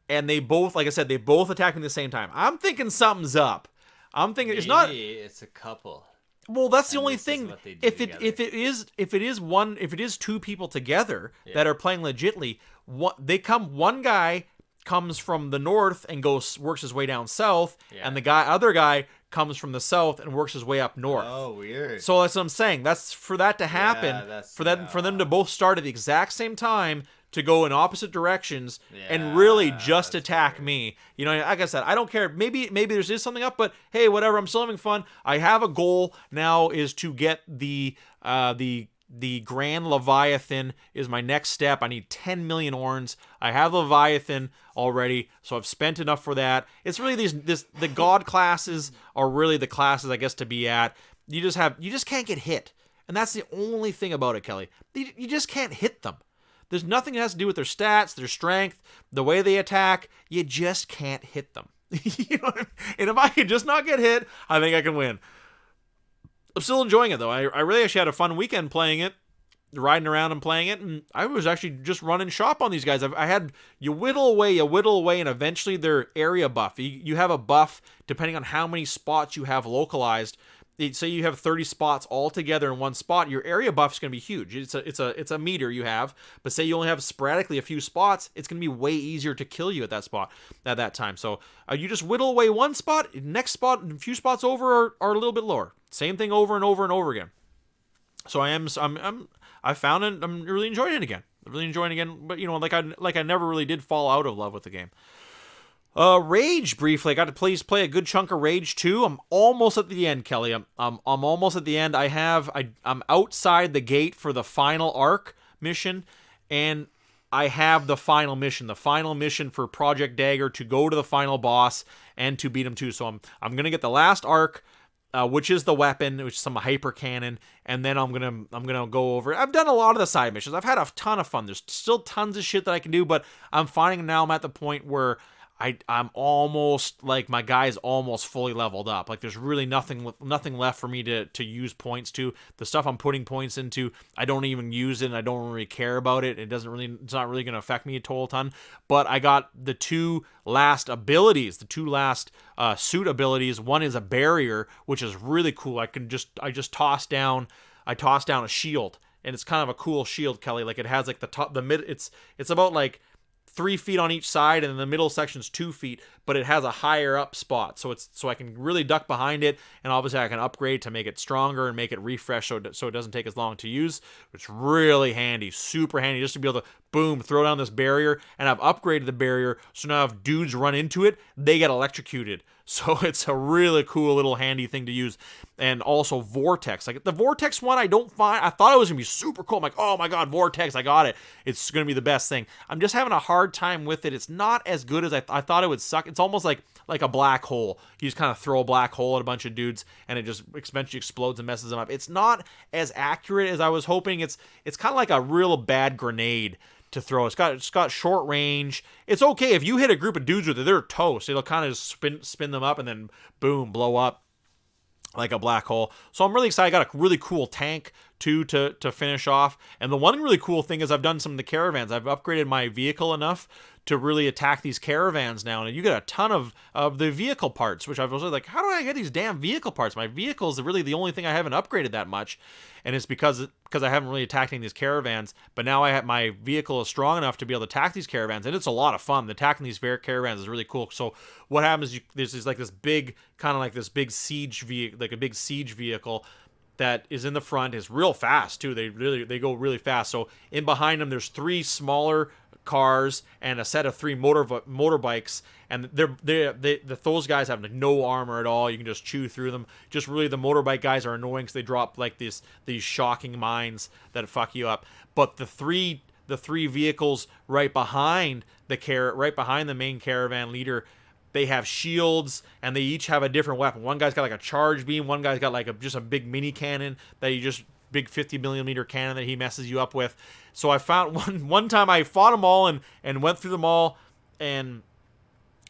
they both, like I said, they both attacked me at the same time. I'm thinking something's up. I'm thinking maybe it's not. It's a couple. Well, that's the only thing. If it is two people together that are playing legitly, one guy comes from the north and works his way down south, and the other guy comes from the south and works his way up north. Oh, weird. So that's what I'm saying. That's for that to happen, for them to both start at the exact same time, to go in opposite directions and really just attack me. You know, like I said, I don't care. Maybe there's just something up, but hey, whatever. I'm still having fun. I have a goal now, is to get the Grand Leviathan is my next step. I need 10 million Orns. I have Leviathan already, so I've spent enough for that. It's really the god classes are really the classes, I guess, to be at. You just can't get hit. And that's the only thing about it, Kelly. You just can't hit them. There's nothing that has to do with their stats, their strength, the way they attack. You just can't hit them. You know what I mean? And if I could just not get hit, I think I can win. I'm still enjoying it, though. I really actually had a fun weekend playing it, riding around and playing it, and I was actually just running shop on these guys. You whittle away, and eventually they're area buff. You have a buff depending on how many spots you have localized. Say you have 30 spots all together in one spot, your area buff is going to be huge. It's a meter you have, but say you only have sporadically a few spots, it's going to be way easier to kill you at that spot at that time. So you just whittle away one spot, next spot, a few spots over are a little bit lower. Same thing over and over and over again. So I found it. I'm really enjoying it again. I'm really enjoying it again. But you know, like I never really did fall out of love with the game. Rage briefly. I got to play a good chunk of Rage 2. I'm almost at the end, Kelly. I'm almost at the end. I'm outside the gate for the final arc mission, and I have the final mission. The final mission for Project Dagger, to go to the final boss and to beat him too. So I'm gonna get the last arc, which is the weapon, which is some hyper cannon, and then I'm gonna go over. I've done a lot of the side missions. I've had a ton of fun. There's still tons of shit that I can do, but I'm finding now I'm at the point where I'm almost, like, my guy's almost fully leveled up. Like, there's really nothing left for me to use points to. The stuff I'm putting points into, I don't even use it, and I don't really care about it. It's not really going to affect me a total ton. But I got the two last abilities, the two last suit abilities. One is a barrier, which is really cool. I just toss down a shield, and it's kind of a cool shield, Kelly. Like, it has like the mid. It's about like 3 feet on each side, and the middle section's 2 feet, but it has a higher up spot, so I can really duck behind it, and obviously I can upgrade to make it stronger and make it refresh so it doesn't take as long to use. It's really handy, super handy, just to be able to boom, throw down this barrier, and I've upgraded the barrier, so now if dudes run into it, they get electrocuted. So it's a really cool little handy thing to use. And also Vortex. Like, the Vortex one, I thought it was going to be super cool. I'm like, oh my god, Vortex, I got it. It's going to be the best thing. I'm just having a hard time with it. It's not as good as I thought it would suck. It's almost like a black hole. You just kind of throw a black hole at a bunch of dudes, and it just eventually explodes and messes them up. It's not as accurate as I was hoping. It's kind of like a real bad grenade to throw. It's got short range. It's okay if you hit a group of dudes with it, they're toast. It'll kind of spin them up and then boom, blow up like a black hole. So I'm really excited. I got a really cool tank too to finish off. And the one really cool thing is I've done some of the caravans. I've upgraded my vehicle enough to really attack these caravans now, and you get a ton of the vehicle parts, which I was like, how do I get these damn vehicle parts? My vehicle is really the only thing I haven't upgraded that much, and it's because I haven't really attacked any of these caravans. But now my vehicle is strong enough to be able to attack these caravans, and it's a lot of fun. Attacking these caravans is really cool. So what happens is there's like this big siege vehicle, like a big siege vehicle that is in the front, is real fast too. They go really fast. So in behind them, there's 3 smaller cars and a set of 3 motorbikes, and those guys have no armor at all. You can just chew through them. Just really, the motorbike guys are annoying because they drop like these shocking mines that fuck you up. But the three vehicles right behind the main caravan leader, they have shields, and they each have a different weapon. One guy's got like a charge beam. One guy's got like just a big mini cannon that you just big 50 millimeter cannon that he messes you up with. So I found one time I fought them all and went through them all, and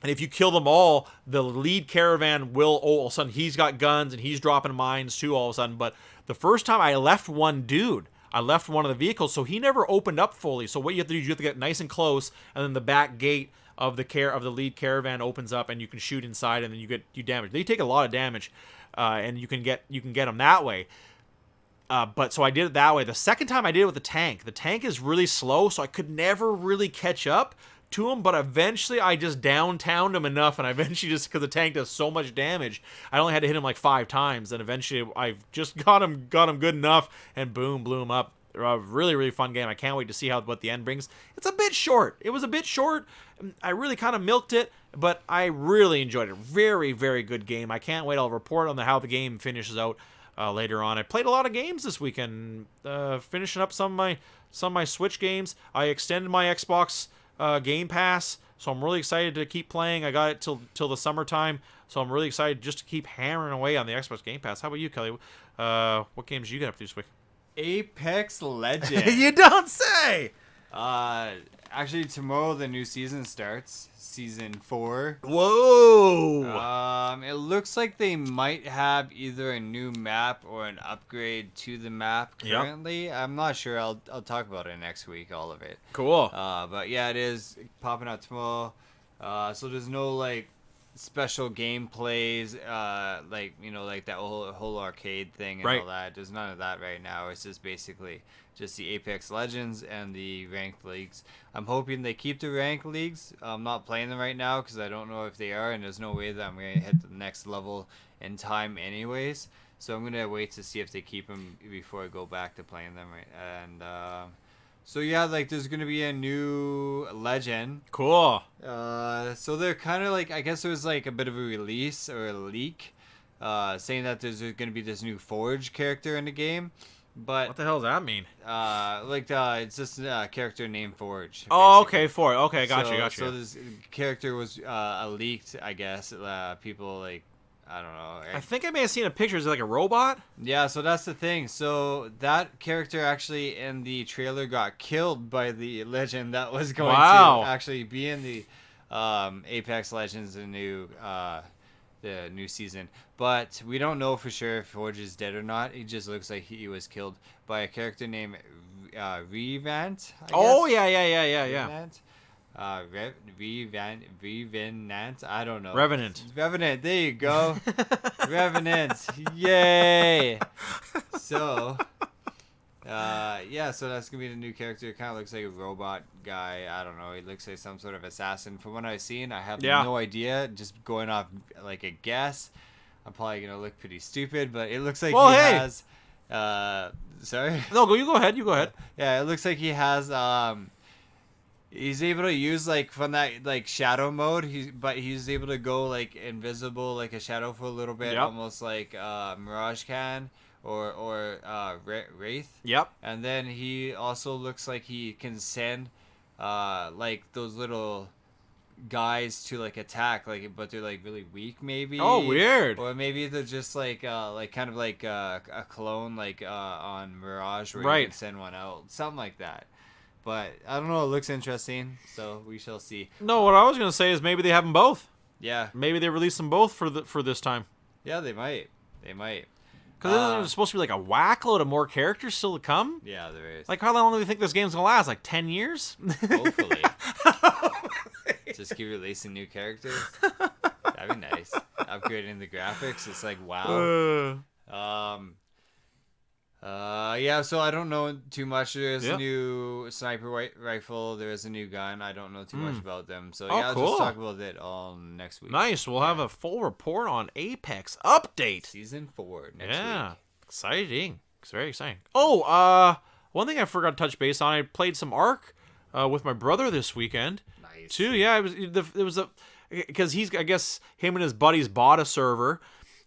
if you kill them all, the lead caravan will all of a sudden he's got guns and he's dropping mines too all of a sudden. But the first time I left one dude. I left one of the vehicles, so he never opened up fully. So what you have to do is you have to get nice and close, and then the back gate of the lead caravan opens up, and you can shoot inside, and then you damage. They take a lot of damage, and you can get them that way. But so I did it that way. The second time I did it with the tank. The tank is really slow, so I could never really catch up to him, but eventually I just downtowned him enough, and I eventually just, because the tank does so much damage, I only had to hit him like 5 times, and eventually I've just got him good enough, and boom, blew him up. Really, really fun game. I can't wait to see what the end brings. It's a bit short. It was a bit short. I really kind of milked it, but I really enjoyed it. Very, very good game. I can't wait. I'll report on how the game finishes out later on. I played a lot of games this weekend, finishing up some of my Switch games. I extended my Xbox Game Pass, so I'm really excited to keep playing. I got it till the summertime, so I'm really excited just to keep hammering away on the Xbox Game Pass. How about you, Kelly? What games did you get up to this week? Apex Legends. You don't say! Actually, tomorrow the new season starts. Season 4. Whoa! It looks like they might have either a new map or an upgrade to the map currently. Yep. I'm not sure. I'll talk about it next week, all of it. Cool. But yeah, it is popping out tomorrow. So there's no like special gameplays, like that whole arcade thing and all that. There's none of that right now. It's just basically just the Apex Legends and the ranked leagues. I'm hoping they keep the ranked leagues. I'm not playing them right now because I don't know if they are, and there's no way that I'm going to hit the next level in time anyways. So I'm going to wait to see if they keep them before I go back to playing them. And so yeah, like there's going to be a new legend. Cool. So they're kind of like, I guess there was like a bit of a release or a leak saying that there's going to be this new Forge character in the game. But what the hell does that mean? It's just a character named Forge. Basically. Oh, okay, Forge. Okay, gotcha. So this character was leaked, I guess. People like, I don't know. I think I may have seen a picture. Is it like a robot? Yeah, so that's the thing. So that character actually in the trailer got killed by the legend that was going to actually be in the Apex Legends, the new season. But we don't know for sure if Forge is dead or not. It just looks like he was killed by a character named Revenant. Yeah. Revenant. I don't know. Revenant. There you go. Revenant. Yay. So, so that's gonna be the new character. It kind of looks like a robot guy. I don't know. He looks like some sort of assassin. From what I've seen, I have no idea. Just going off like a guess. I'm probably gonna look pretty stupid, but it looks like has. Sorry. No, you go ahead. Yeah, it looks like he has. He's able to use like from that like shadow mode. He's able to go like invisible, like a shadow for a little bit, almost like Mirage can or Wraith. Yep. And then he also looks like he can send like those little guys to like attack, like, but they're like really weak maybe. Oh, weird. Or maybe they're just like kind of like a clone like on Mirage where you can send one out, something like that. But I don't know, it looks interesting, so we shall see. No, what I was gonna say is maybe they have them both. Yeah, maybe they release them both for this time. Yeah, they might because there's supposed to be like a whack load of more characters still to come. Yeah, there is. Like, how long do you think this game's gonna last? Like 10 years? Hopefully. Just keep releasing new characters. That'd be nice. Upgrading the graphics. It's like, wow. So I don't know too much. There's a new sniper rifle. There's a new gun. I don't know too much about them. So I'll just talk about it all next week. Nice. We'll have a full report on Apex update. Season 4 next week. Exciting. It's very exciting. Oh, one thing I forgot to touch base on. I played some Ark with my brother this weekend. Nice. Too. Yeah, it was because I guess him and his buddies bought a server.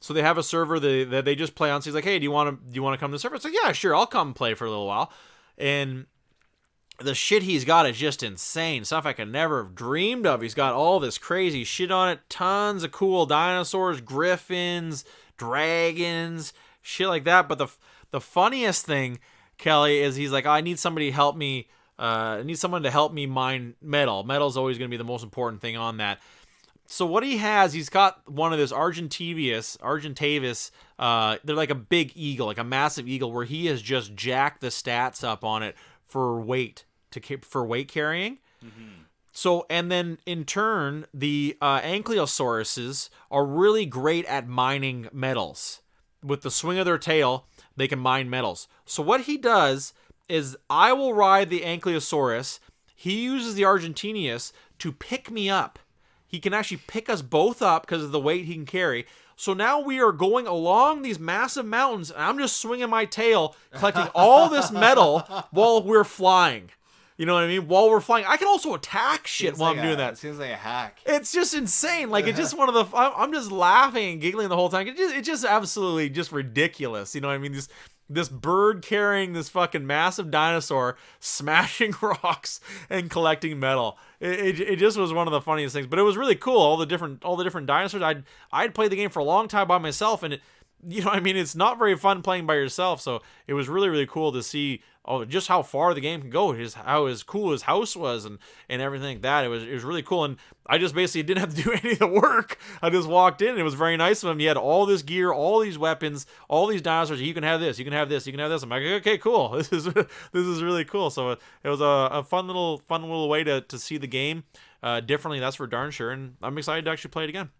So they have a server that they just play on. So he's like, "Hey, do you want to come to the server?" It's like, "Yeah, sure, I'll come play for a little while." And the shit he's got is just insane. Stuff I could never have dreamed of. He's got all this crazy shit on it. Tons of cool dinosaurs, griffins, dragons, shit like that. But the funniest thing, Kelly, is he's like, I need somebody to help me. I need someone to help me mine metal. Metal's always going to be the most important thing on that. So what he's got one of this Argentavis. They're like a big eagle, like a massive eagle, where he has just jacked the stats up on it for weight carrying. Mm-hmm. So, and then in turn, the ankylosauruses are really great at mining metals. With the swing of their tail, they can mine metals. So what he does is, I will ride the ankylosaurus. He uses the Argentinius to pick me up. He can actually pick us both up because of the weight he can carry. So now we are going along these massive mountains, and I'm just swinging my tail, collecting all this metal while we're flying. You know what I mean? While we're flying. I can also attack shit while I'm doing that. It seems like a hack. It's just insane. Like, it's just one of the... I'm just laughing and giggling the whole time. It's just absolutely just ridiculous. You know what I mean? This bird carrying this fucking massive dinosaur, smashing rocks and collecting metal. It just was one of the funniest things. But it was really cool. All the different dinosaurs. I'd played the game for a long time by myself, and you know what I mean? It's not very fun playing by yourself. So it was really, really cool to see just how far the game can go. How cool his house was and everything like that. It was really cool. And I just basically didn't have to do any of the work. I just walked in, and it was very nice of him. He had all this gear, all these weapons, all these dinosaurs. You can have this, you can have this, you can have this. I'm like, okay, cool. This is really cool. So it was a fun little way to see the game differently. That's for darn sure. And I'm excited to actually play it again.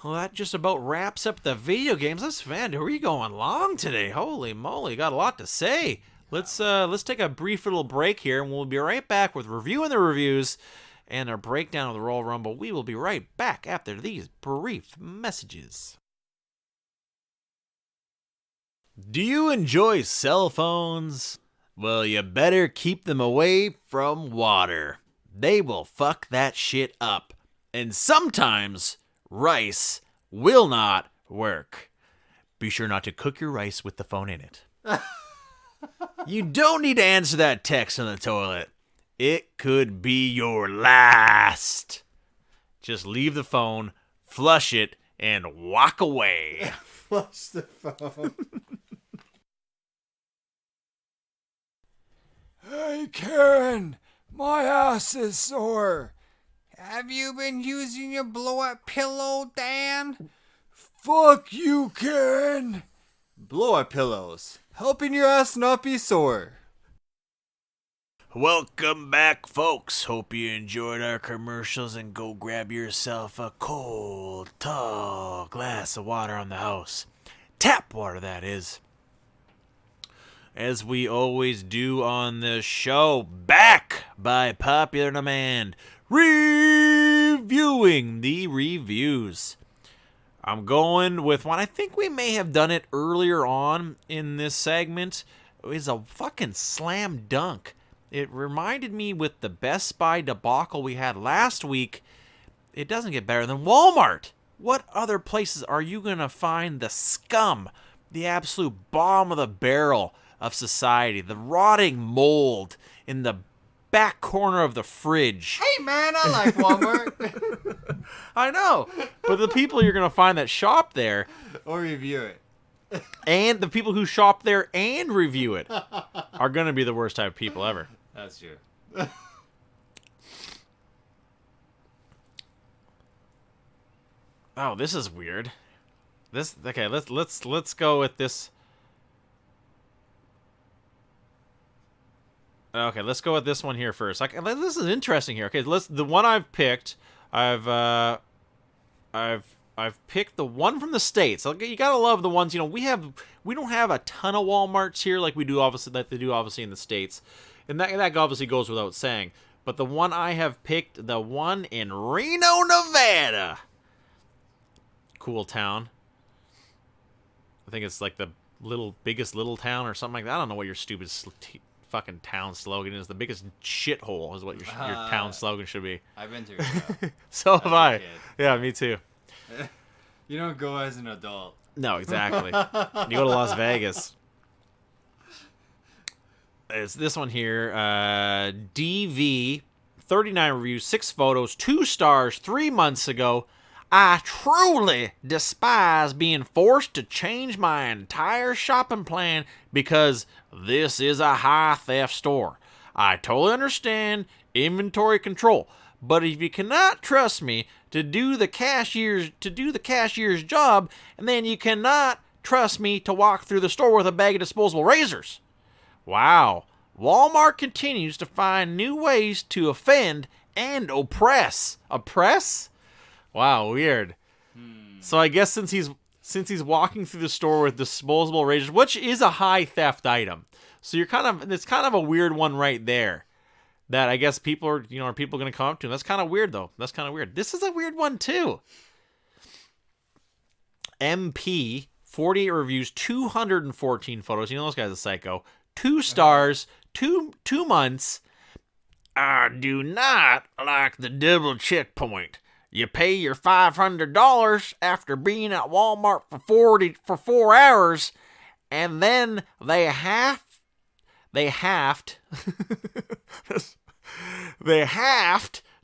Well, that just about wraps up the video games. Man, are we going long today? Holy moly, got a lot to say. Let's take a brief little break here, and we'll be right back with reviewing the reviews and our breakdown of the Royal Rumble. We will be right back after these brief messages. Do you enjoy cell phones? Well, you better keep them away from water. They will fuck that shit up. And sometimes rice will not work. Be sure not to cook your rice with the phone in it. You don't need to answer that text on the toilet. It could be your last. Just leave the phone, flush it, and walk away. Flush the phone. Hey, Karen, my ass is sore. Have you been using your blow-up pillow, Dan? Fuck you, Karen. Blow-up pillows, helping your ass not be sore. Welcome back, folks. Hope you enjoyed our commercials, and go grab yourself a cold, tall glass of water on the house. Tap water, that is. As we always do on the show, back by popular demand, reviewing the reviews. I'm going with one. I think we may have done it earlier on in this segment. It was a fucking slam dunk. It reminded me with the Best Buy debacle we had last week. It doesn't get better than Walmart. What other places are you going to find the scum, the absolute bottom of the barrel of society, the rotting mold in the back corner of the fridge? Hey man, I like Walmart. I know, but the people you're going to find that shop there or review it, and the people who shop there and review it are going to be the worst type of people ever. That's true. Oh, this is weird. Okay, let's go with this. Okay, let's go with this one here first. This is interesting here. Okay, the one I've picked, I've picked the one from the States. You gotta love the ones, we don't have a ton of Walmarts here like they do obviously in the States, and that obviously goes without saying. But the one I have picked, the one in Reno, Nevada, cool town. I think it's like the biggest little town or something like that. I don't know what your stupid fucking town slogan is. The biggest shithole is what your town slogan should be. I've been through it. So have I. Yeah, me too. You don't go as an adult. No, exactly. You go to Las Vegas. It's this one here. DV, 39 reviews, 6 photos, 2 stars, 3 months ago. I truly despise being forced to change my entire shopping plan because this is a high theft store. I totally understand inventory control, but if you cannot trust me to do the cashier's job, then you cannot trust me to walk through the store with a bag of disposable razors. Wow. Walmart continues to find new ways to offend and oppress. Oppress? Wow, weird. So I guess since he's walking through the store with disposable razors, which is a high theft item, so it's kind of a weird one right there. That I guess people are people going to come up to him. That's kind of weird though. That's kind of weird. This is a weird one too. MP, 48 reviews, 214 photos. You know those guys are psycho. 2 stars, 2 months. I do not like the double checkpoint. You pay your $500 after being at Walmart for 4 hours, and then they have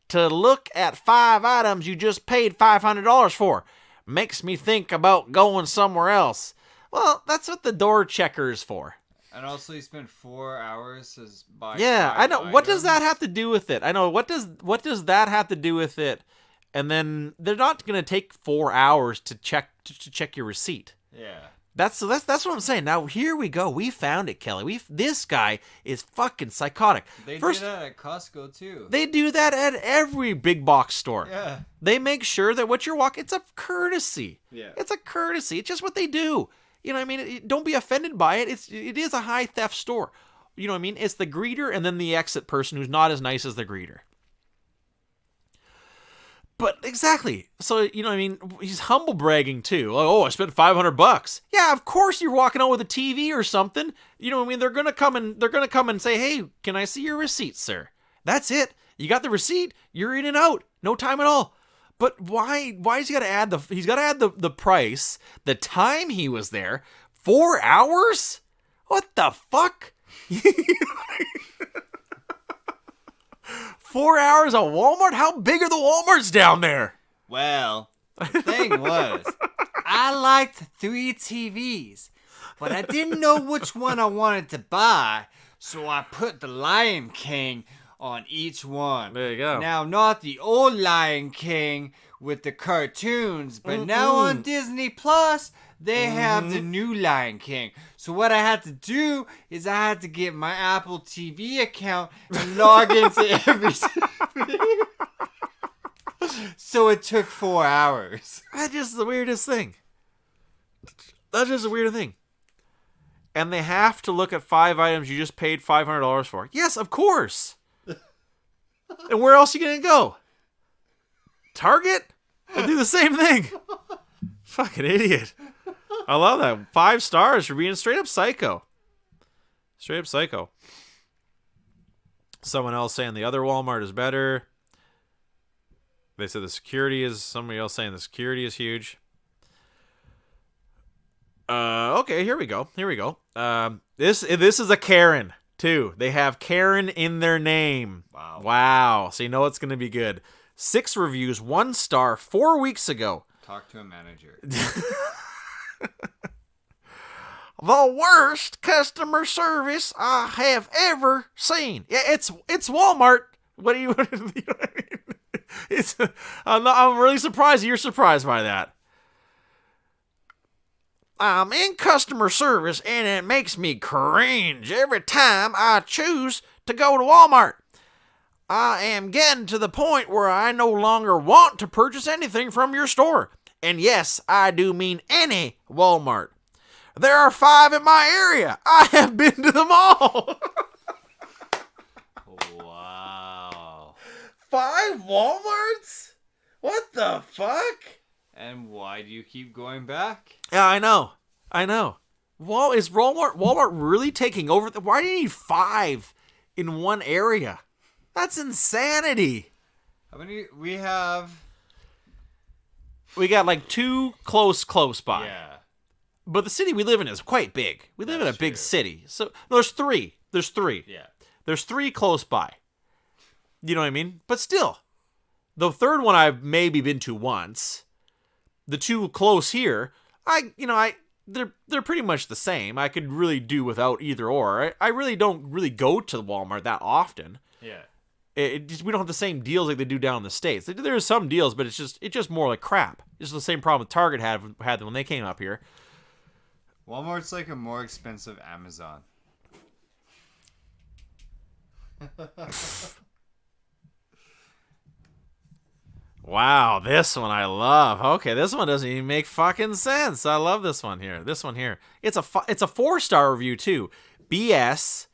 to look at 5 items you just paid $500 for. Makes me think about going somewhere else. Well, that's what the door checker is for. And also, you spent 4 hours to buy. Yeah, I know. Items. What does that have to do with it? I know. What does that have to do with it? And then they're not going to take 4 hours to check your receipt. Yeah. That's what I'm saying. Now here we go. We found it, Kelly. This guy is fucking psychotic. They do that at Costco too. They do that at every big box store. Yeah. They make sure that what you're walking, it's a courtesy. Yeah. It's a courtesy. It's just what they do. You know what I mean? Don't be offended by it. It is a high theft store. You know what I mean? It's the greeter and then the exit person who's not as nice as the greeter. But exactly. So, you know what I mean? He's humble bragging too. Oh, I spent $500. Yeah, of course you're walking out with a TV or something. You know what I mean? They're going to come and say, "Hey, can I see your receipt, sir?" That's it. You got the receipt, you're in and out. No time at all. But why is he got to add the price, the time he was there, 4 hours? What the fuck? 4 hours at Walmart? How big are the Walmarts down there? Well, the thing was, I liked 3 TVs, but I didn't know which one I wanted to buy, so I put the Lion King on each one. There you go. Now, not the old Lion King with the cartoons, but now on Disney Plus, they have the new Lion King. So what I had to do is I had to get my Apple TV account and log into every TV. So it took 4 hours. That's just the weirdest thing. That's just the weirdest thing. And they have to look at 5 items you just paid $500 for. Yes, of course. And where else are you going to go? Target? They'll do the same thing. Fucking idiot. I love that. 5 stars for being straight up psycho. Straight up psycho. Someone else saying the other Walmart is better. They said somebody else saying the security is huge. Okay, here we go. This is a Karen, too. They have Karen in their name. Wow. So you know it's going to be good. 6 reviews, 1 star, 4 weeks ago. Talk to a manager. The worst customer service I have ever seen. Yeah, it's Walmart. What do you know what I mean? I'm really surprised you're surprised by that. I'm in customer service and it makes me cringe every time I choose to go to Walmart. I am getting to the point where I no longer want to purchase anything from your store. And yes, I do mean any Walmart. There are 5 in my area. I have been to them all. Wow. 5 Walmarts? What the fuck? And why do you keep going back? Yeah, I know. Is Walmart really taking over? Why do you need 5 in one area? That's insanity. How many we have? We got like 2 close by. Yeah. But the city we live in is quite big. We live in a big city. So there's 3. There's 3. Yeah. There's 3 close by. You know what I mean? But still, the third one I've maybe been to once. The 2 close here, they're pretty much the same. I could really do without either or. I really don't really go to Walmart that often. Yeah. We don't have the same deals like they do down in the States. There's some deals, but it's just more like crap. It's the same problem Target had when they came up here. Walmart's like a more expensive Amazon. Wow, this one I love. Okay, this one doesn't even make fucking sense. I love this one here. This one here. It's a 4-star review too. BS.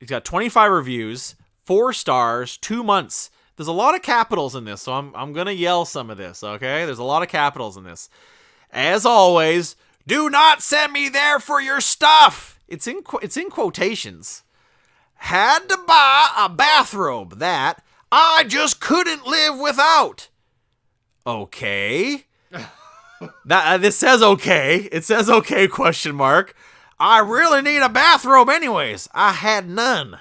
It's got 25 reviews, 4 stars, 2 months. There's a lot of capitals in this, so I'm gonna yell some of this. Okay, there's a lot of capitals in this. As always, do not send me there for your stuff. It's in quotations. Had to buy a bathrobe that I just couldn't live without. Okay. This says okay. It says okay, question mark. I really need a bathrobe anyways. I had none.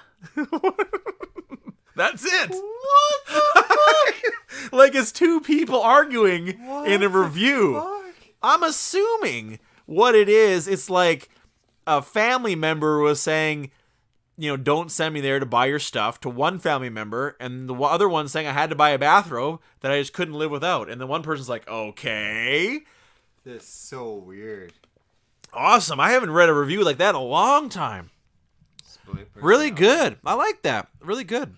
That's it. What the fuck? Like it's 2 people arguing in a review. Fuck? I'm assuming what it is, it's like a family member was saying, don't send me there to buy your stuff to one family member, and the other one saying I had to buy a bathrobe that I just couldn't live without. And the one person's like, okay. That's so weird. Awesome. I haven't read a review like that in a long time. Really good. I like that. Really good.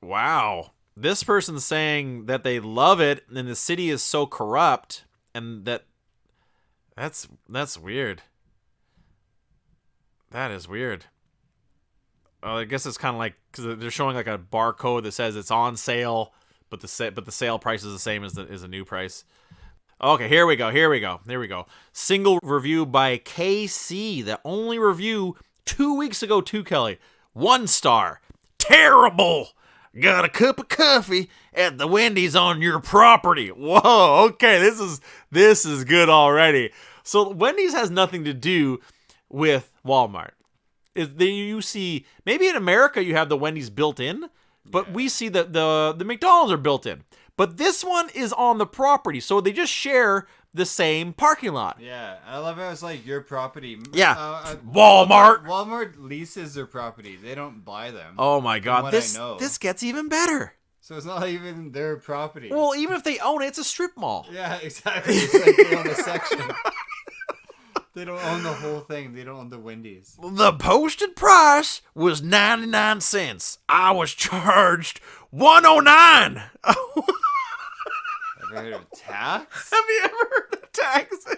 Wow. This person's saying that they love it and the city is so corrupt and that's weird. That is weird. I guess it's kind of like because they're showing like a barcode that says it's on sale, but the sale price is the same as the new price. Okay, here we go. Single review by KC. The only review 2 weeks ago too, Kelly. 1 star. Terrible. Got a cup of coffee at the Wendy's on your property. Whoa. Okay, this is good already. So Wendy's has nothing to do with Walmart. You see, maybe in America you have the Wendy's built in, but we see that the McDonald's are built in. But this one is on the property, so they just share the same parking lot. Yeah, I love how it's like your property. Yeah, Walmart. Walmart leases their property. They don't buy them. Oh my god, this gets even better. So it's not even their property. Well, even if they own it, it's a strip mall. Yeah, exactly. It's like they own a section. They don't own the whole thing. They don't own the Wendy's. The posted price was 99 cents. I was charged $109. Have you heard of tax? Have you ever heard of taxes?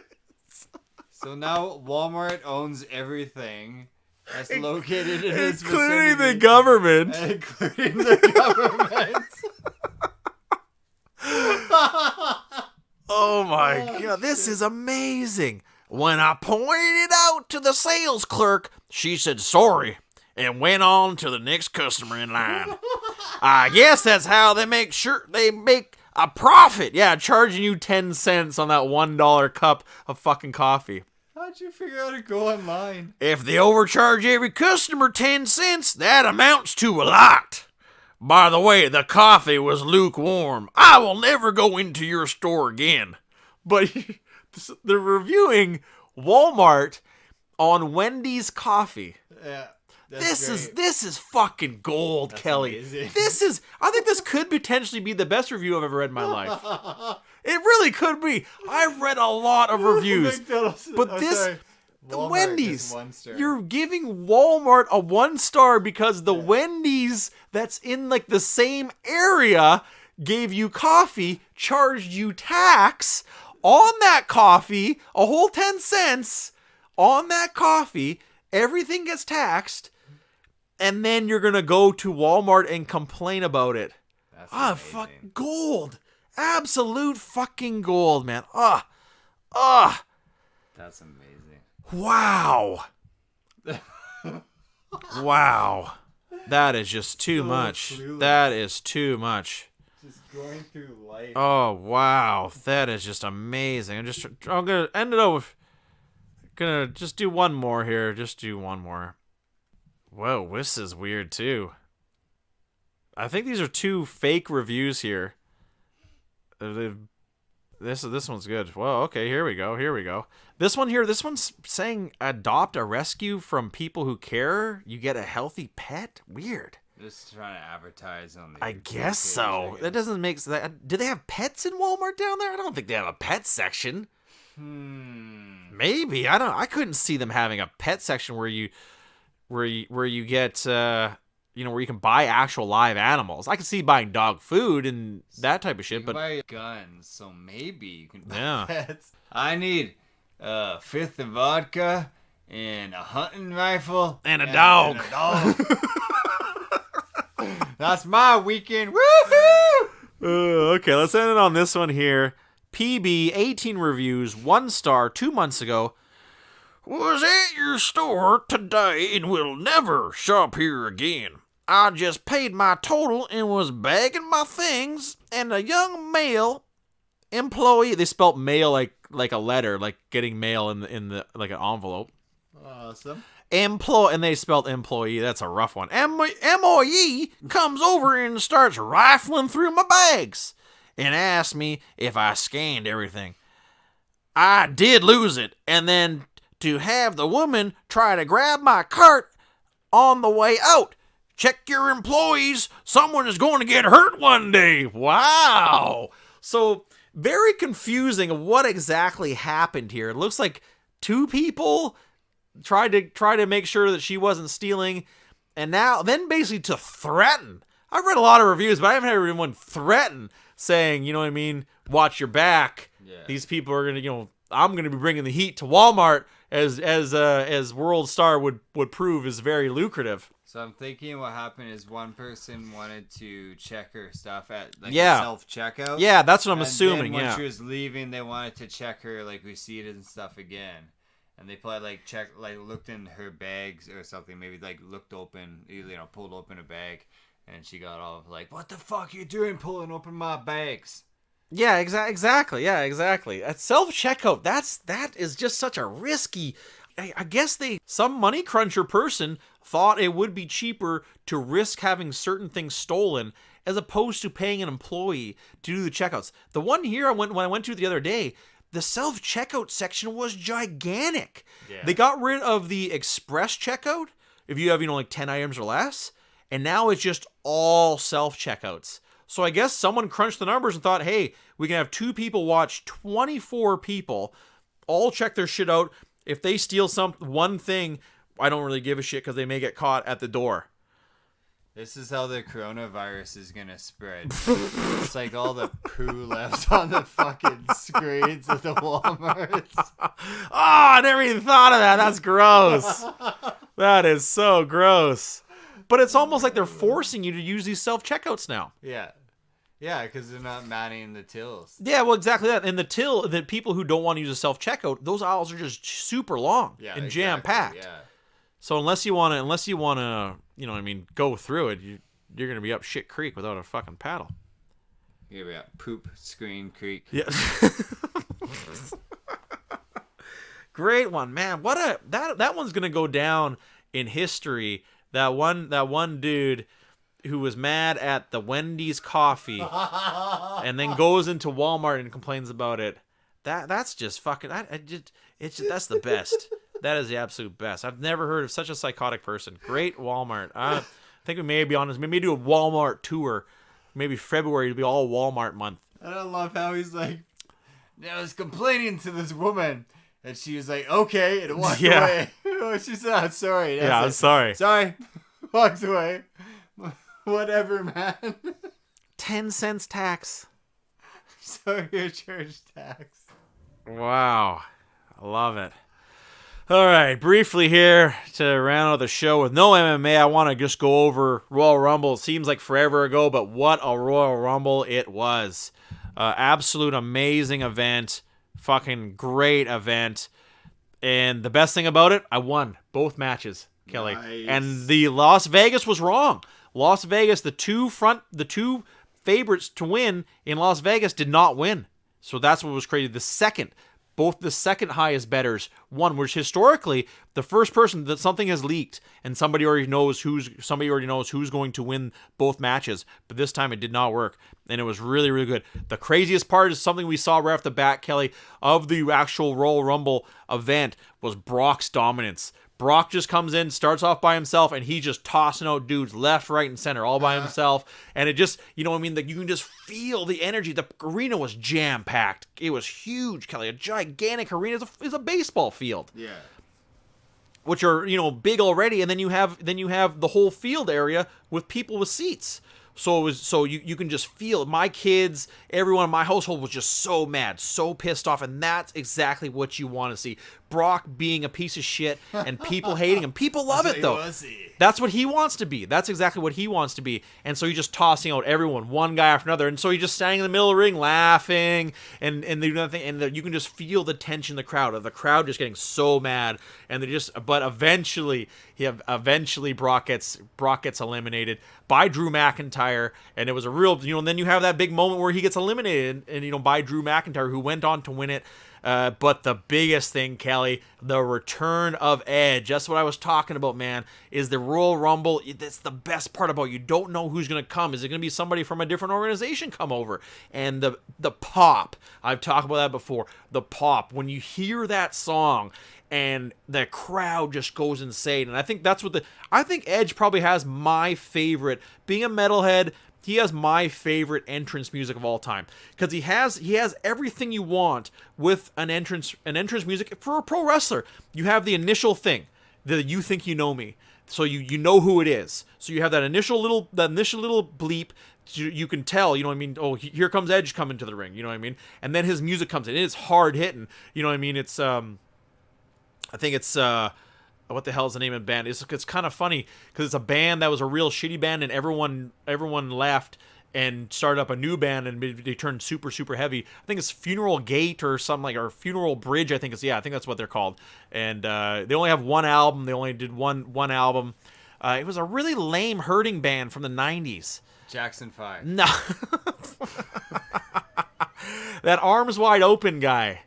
So now Walmart owns everything that's located in its including vicinity. the government. Including the government. Oh my god, this is amazing. When I pointed it out to the sales clerk, she said sorry and went on to the next customer in line. I guess that's how they make a profit. Yeah, charging you 10 cents on that $1 cup of fucking coffee. How'd you figure out to go online? If they overcharge every customer 10 cents, that amounts to a lot. By the way, the coffee was lukewarm. I will never go into your store again. But they're reviewing Walmart on Wendy's coffee. Yeah. This is fucking gold, that's Kelly. Amazing. I think this could potentially be the best review I've ever read in my life. It really could be. I've read a lot of reviews, but the Wendy's, you're giving Walmart a 1 star because the Wendy's that's in like the same area gave you coffee, charged you tax on that coffee, a whole 10 cents on that coffee. Everything gets taxed. And then you're going to go to Walmart and complain about it. That's fuck gold. Absolute fucking gold, man. That's amazing. Wow. Wow. That is just too much. Clueless. That is too much. Just going through life. Oh, wow. That is just amazing. I'm going to end it over. Gonna just do one more here. Just do one more. Whoa, this is weird too. I think these are 2 fake reviews here. This one's good. Well, okay, here we go. This one's saying adopt a rescue from people who care. You get a healthy pet. Weird. Just trying to advertise on the. I guess so. That doesn't make sense. Do they have pets in Walmart down there? I don't think they have a pet section. Maybe I couldn't see them having a pet section where you get where you can buy actual live animals. I can see buying dog food and that type of shit, but buy guns, so maybe you can buy Yeah. pets. I need a fifth of vodka and a hunting rifle And a dog. And a dog. That's my weekend. Woohoo! Okay, let's end it on this one here. PB 18 reviews, 1 star, 2 months ago. Was at your store today and will never shop here again. I just paid my total and was bagging my things, and a young male employee. They spelt mail like a letter, like getting mail in the like an envelope. Awesome. And they spelled employee. That's a rough one. MOE comes over and starts rifling through my bags and asks me if I scanned everything. I did lose it, and then to have the woman try to grab my cart on the way out. Check your employees. Someone is going to get hurt one day. Wow. So very confusing of what exactly happened here. It looks like 2 people tried to make sure that she wasn't stealing, and then basically to threaten. I've read a lot of reviews, but I haven't heard anyone threaten, saying, you know what I mean, watch your back. Yeah. These people are gonna, I'm gonna be bringing the heat to Walmart, as World Star would prove is very lucrative. So I'm thinking what happened is one person wanted to check her stuff at the self-checkout. Yeah, that's what I'm and assuming. Then when she was leaving, they wanted to check her receipt and stuff again. And they probably looked in her bags or something, maybe looked open, pulled open a bag, and she got all what the fuck you doing pulling open my bags? Yeah, exactly. Yeah, exactly. At self-checkout, that is just such a risky. I guess some money cruncher person thought it would be cheaper to risk having certain things stolen as opposed to paying an employee to do the checkouts. The one here when I went to the other day, the self-checkout section was gigantic. Yeah. They got rid of the express checkout if you have 10 items or less, and now it's just all self-checkouts. So I guess someone crunched the numbers and thought, hey, we can have 2 people watch 24 people, all check their shit out. If they steal one thing, I don't really give a shit because they may get caught at the door. This is how the coronavirus is going to spread. It's like all the poo left on the fucking screens of the Walmarts. Oh, I never even thought of that. That's gross. That is so gross. But it's almost like they're forcing you to use these self-checkouts now. Yeah. Yeah, because they're not manning the tills. Yeah, well, exactly that. And the people who don't want to use a self-checkout, those aisles are just super long and jam-packed. Yeah. So unless you want to, go through it, you're going to be up shit creek without a fucking paddle. You're going to be up poop screen creek. Yeah. Great one, man. That one's going to go down in history. That one dude who was mad at the Wendy's coffee and then goes into Walmart and complains about it. That's just fucking. That's the best. That is the absolute best. I've never heard of such a psychotic person. Great Walmart. I think we may be honest. Maybe do a Walmart tour. Maybe February to be all Walmart month. I love how he's I was complaining to this woman, and she was like, "Okay," and walked away. She said, "I'm sorry." I'm sorry. Sorry. Walks away. Whatever, man. 10 cents tax. So your church tax. Wow. I love it. All right, briefly here to round out the show with no MMA, I want to just go over Royal Rumble. It seems like forever ago, but what a Royal Rumble it was. Absolute amazing event. Fucking great event. And the best thing about it, I won both matches, Kelly. Nice. And the Las Vegas was wrong. Las Vegas, the two favorites to win in Las Vegas did not win. So that's what was created. Both the second highest bettors won, which historically the first person that something has leaked and somebody already knows who's going to win both matches, but this time it did not work, and it was really, really good. The craziest part is something we saw right off the bat, Kelly, of the actual Royal Rumble event was Brock's dominance. Brock just comes in, starts off by himself, and he's just tossing out dudes left, right, and center all by himself. And it just, you know what I mean? Like, you can just feel the energy. The arena was jam-packed. It was huge, Kelly. A gigantic arena is a baseball field. Yeah. Which are, big already. And then you have the whole field area with people with seats. So you can just feel it. My kids, everyone in my household was just so mad, so pissed off, and that's exactly what you want to see. Brock being a piece of shit and people hating him. People love it, though. That's what he wants to be. That's exactly what he wants to be. And so he's just tossing out everyone, one guy after another. And so he's just standing in the middle of the ring laughing, and they do nothing. And you can just feel the tension in the crowd, of the crowd just getting so mad. And but eventually Brock gets eliminated by Drew McIntyre. And it was a real, and then you have that big moment where he gets eliminated and by Drew McIntyre, who went on to win it. But the biggest thing, Kelly, the return of Edge. That's what I was talking about, man, is the Royal Rumble. That's the best part about it. You don't know who's going to come. Is it going to be somebody from a different organization come over? And the pop, I've talked about that before, the pop, when you hear that song and the crowd just goes insane. And I think that's I think Edge probably has my favorite, being a metalhead, he has my favorite entrance music of all time, because he has everything you want with an entrance music for a pro wrestler. You have the initial thing, the "You Think You Know Me," so you know who it is. So you have that initial little bleep. You can tell, you know what I mean? Oh, here comes Edge coming to the ring, you know what I mean? And then his music comes in. It's hard hitting, you know what I mean? It's I think it's what the hell is the name of the band? It's kind of funny because it's a band that was a real shitty band, and everyone left and started up a new band, and they turned super, super heavy. I think it's Funeral Gate or something, or Funeral Bridge. I think that's what they're called. And they only have one album. They only did one album. It was a really lame hurting band from the 90s. Jackson 5. No. That Arms Wide Open guy.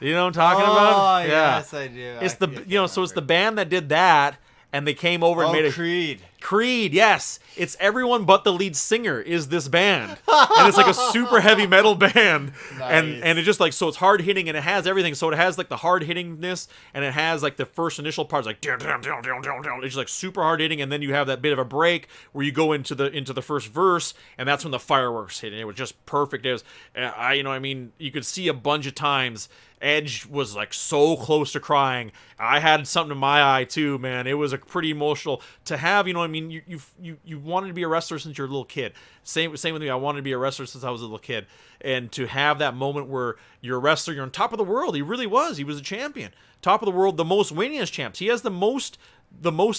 You know what I'm talking about? Oh, yes, I do. It's it's the band that did that, and they came over and made Creed. Creed, yes. It's everyone but the lead singer is this band. And it's like a super heavy metal band. Nice. And it just so it's hard hitting, and it has everything. So it has the hard hittingness, and it has the first initial parts it's super hard hitting, and then you have that bit of a break where you go into the first verse, and that's when the fireworks hit, and it was just perfect. It was you could see a bunch of times Edge was so close to crying. I had something in my eye too, man. It was pretty emotional to have, you wanted to be a wrestler since you're a little kid. Same with me. I wanted to be a wrestler since I was a little kid. And to have that moment where you're a wrestler, you're on top of the world. He really was. He was a champion. Top of the world, the most winningest champs. He has the most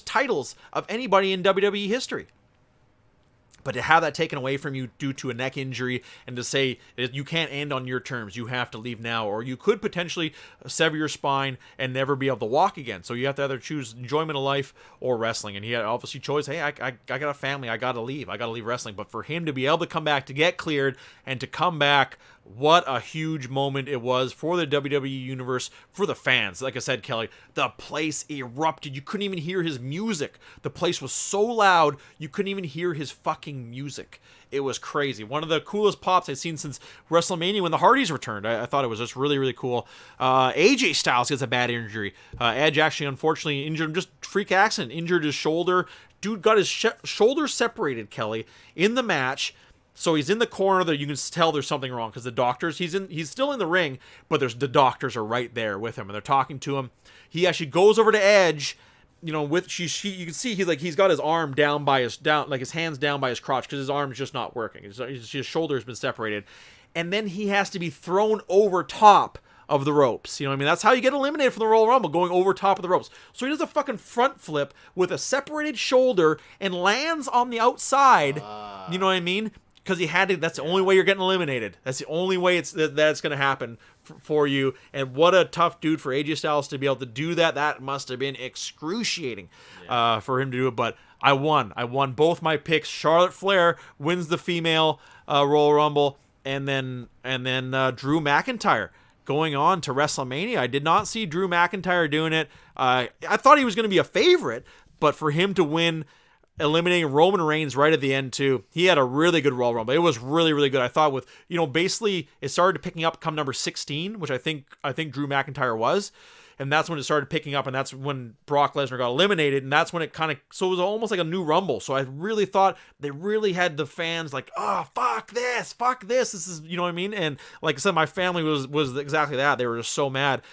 titles of anybody in WWE history. But to have that taken away from you due to a neck injury, and to say you can't end on your terms, you have to leave now, or you could potentially sever your spine and never be able to walk again. So you have to either choose enjoyment of life or wrestling. And he had obviously chose, hey, I got a family, I got to leave wrestling. But for him to be able to come back, to get cleared, and to come back, what a huge moment it was for the WWE Universe, for the fans. Like I said, Kelly, the place erupted. You couldn't even hear his music. The place was so loud, you couldn't even hear his fucking music. It was crazy. One of the coolest pops I've seen since WrestleMania when the Hardys returned. I thought it was just really, really cool. AJ Styles gets a bad injury. Edge actually, unfortunately, injured him, just freak accident, injured his shoulder. Dude got his shoulder separated, Kelly, in the match. So he's in the corner there. You can tell there's something wrong because the doctors, he's still in the ring, but the doctors are right there with him and they're talking to him. He actually goes over to Edge, you can see he's got his arm down by his hands down by his crotch because his arm is just not working. His shoulder has been separated, and then he has to be thrown over top of the ropes. You know what I mean? That's how you get eliminated from the Royal Rumble, going over top of the ropes. So he does a fucking front flip with a separated shoulder and lands on the outside. You know what I mean? Because he had to. That's the only way you're getting eliminated. That's the only way that's going to happen for you. And what a tough dude for AJ Styles to be able to do that. That must have been excruciating for him to do it. But I won. I won both my picks. Charlotte Flair wins the female Royal Rumble, and then Drew McIntyre going on to WrestleMania. I did not see Drew McIntyre doing it. I thought he was going to be a favorite, but for him to win, eliminating Roman Reigns right at the end too, he had a really good Royal Rumble. It was really, really good. I thought with, basically it started picking up come number 16, which I think Drew McIntyre was. And that's when it started picking up, and that's when Brock Lesnar got eliminated, and that's when it so it was almost like a new Rumble. So I really thought they really had the fans like, oh, fuck this, this is, you know what I mean? And like I said, my family was exactly that. They were just so mad.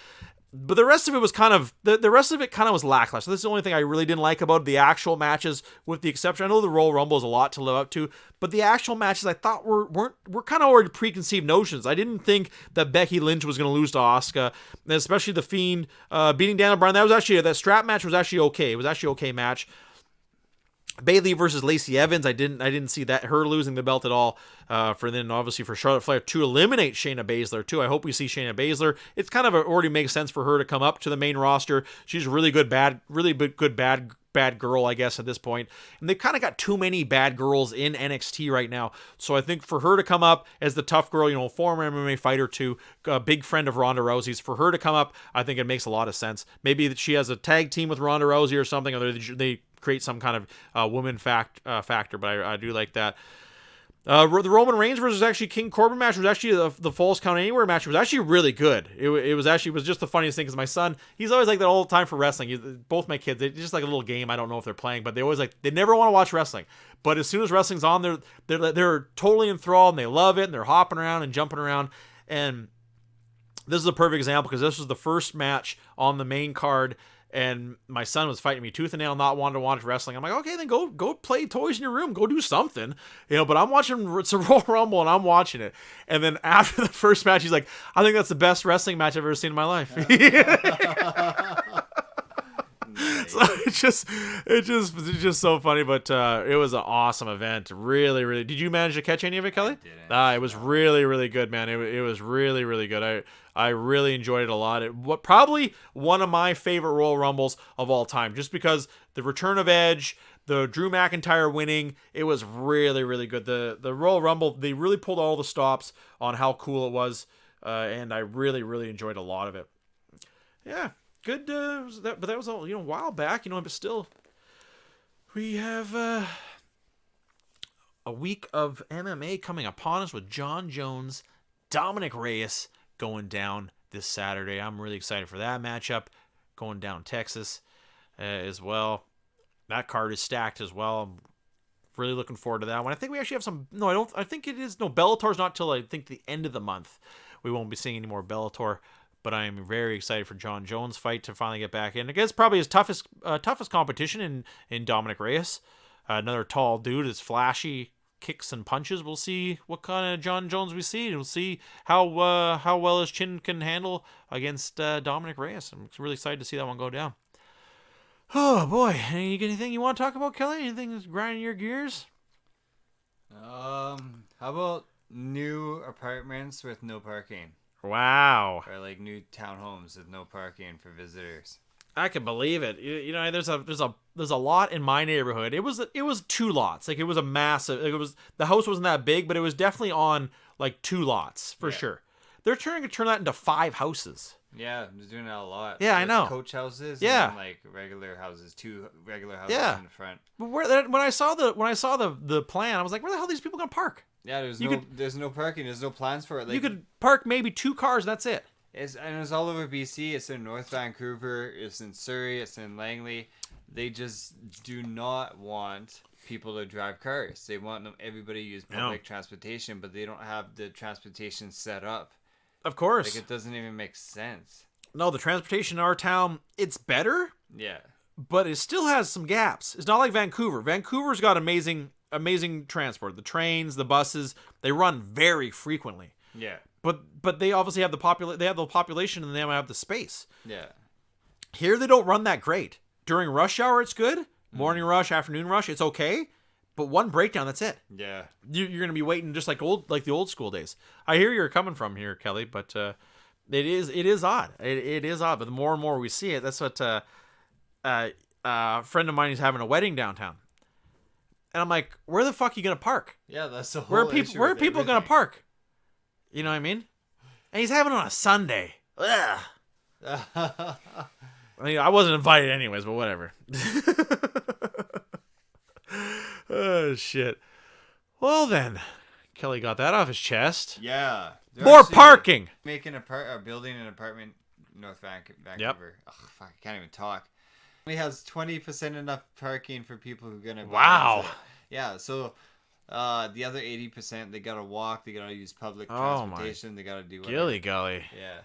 But the rest of it was kind of the rest of it kind of was lackluster. So this is the only thing I really didn't like about the actual matches, with the exception. I know the Royal Rumble is a lot to live up to, but the actual matches I thought were kind of already preconceived notions. I didn't think that Becky Lynch was going to lose to Asuka, and especially the Fiend beating Daniel Bryan. That strap match was actually okay. It was actually an okay match. Bayley versus Lacey Evans, I didn't see that, her losing the belt at all. Obviously for Charlotte Flair to eliminate Shayna Baszler too. I hope we see Shayna Baszler. It's kind of already makes sense for her to come up to the main roster. She's a really good bad girl, I guess, at this point. And they've kind of got too many bad girls in NXT right now. So I think for her to come up as the tough girl, former MMA fighter too, a big friend of Ronda Rousey's, for her to come up, I think it makes a lot of sense. Maybe that she has a tag team with Ronda Rousey or something, or they create some kind of woman factor, but I do like that. The Roman Reigns versus actually King Corbin match was actually the Falls Count Anywhere match was actually really good. It was just the funniest thing, because my son, he's always like that all the time for wrestling. Both my kids, it's just like a little game. I don't know if they're playing, but they always they never want to watch wrestling. But as soon as wrestling's on, they're totally enthralled and they love it, and they're hopping around and jumping around. And this is a perfect example, because this was the first match on the main card. And my son was fighting me tooth and nail, not wanting to watch wrestling. I'm like, okay, then go play toys in your room, go do something, But I'm watching, it's a Royal Rumble, and I'm watching it. And then after the first match, he's like, I think that's the best wrestling match I've ever seen in my life. So it's just so funny, but it was an awesome event. Really, really. Did you manage to catch any of it, Kelly? I didn't. It was really, really good, man. It was really, really good. I really enjoyed it a lot. Probably one of my favorite Royal Rumbles of all time, just because the return of Edge, the Drew McIntyre winning, it was really, really good. The Royal Rumble, they really pulled all the stops on how cool it was, and I really, really enjoyed a lot of it. Yeah. Good, but that was all, a while back, but still, we have a week of MMA coming upon us with Jon Jones, Dominic Reyes going down this Saturday. I'm really excited for that matchup, going down Texas as well. That card is stacked as well. I'm really looking forward to that one. I think we actually have some, I think it is, Bellator's not till I think the end of the month. We won't be seeing any more Bellator. But I am very excited for Jon Jones' fight to finally get back in. I guess probably his toughest competition in Dominic Reyes. Another tall dude, is flashy kicks and punches. We'll see what kind of Jon Jones we see. And we'll see how well his chin can handle against Dominic Reyes. I'm really excited to see that one go down. Oh boy, anything you want to talk about, Kelly? Anything that's grinding your gears? How about new apartments with no parking? Wow. Or like new townhomes with no parking for visitors. I can believe it. There's a lot in my neighborhood. It was 2 lots. Like, it was a massive. The house wasn't that big, but it was definitely on like 2 lots for sure. They're trying to turn that into 5 houses. Yeah, they're doing that a lot. Yeah, I know. Coach houses. Yeah. And like regular houses, 2 regular houses in the front. But when I saw the plan, I was like, where the hell are these people gonna park? Yeah, there's no parking. There's no plans for it. Like, you could park maybe 2 cars. And that's it. It's all over BC. It's in North Vancouver. It's in Surrey. It's in Langley. They just do not want people to drive cars. They want everybody to use public transportation, but they don't have the transportation set up. Of course. Like, it doesn't even make sense. No, the transportation in our town, it's better. Yeah. But it still has some gaps. It's not like Vancouver. Vancouver's got amazing transport. The trains, the buses, they run very frequently. Yeah. But they obviously have the population, and they have the space. Yeah. Here they don't run that great. During rush hour, it's good. Morning rush, afternoon rush, it's okay. But one breakdown, that's it. Yeah. You're going to be waiting just like the old school days. I hear you're coming from here, Kelly, but it is odd. It is odd. But the more and more we see it, that's what a friend of mine is having a wedding downtown. And I'm like, where the fuck are you going to park? Yeah, that's the whole Where are people going to park? You know what I mean? And he's having it on a Sunday. Ugh. I mean, I wasn't invited anyways, but whatever. Oh, shit. Well, then. Kelly got that off his chest. Yeah. More parking! Making building an apartment in North Vancouver. Yep. Ugh, fuck, I can't even talk. Only has 20% enough parking for people who are going to buy Wow. it. Yeah, so the other 80%, they got to walk, they got to use public transportation, they got to do whatever. Gilly golly. Yeah.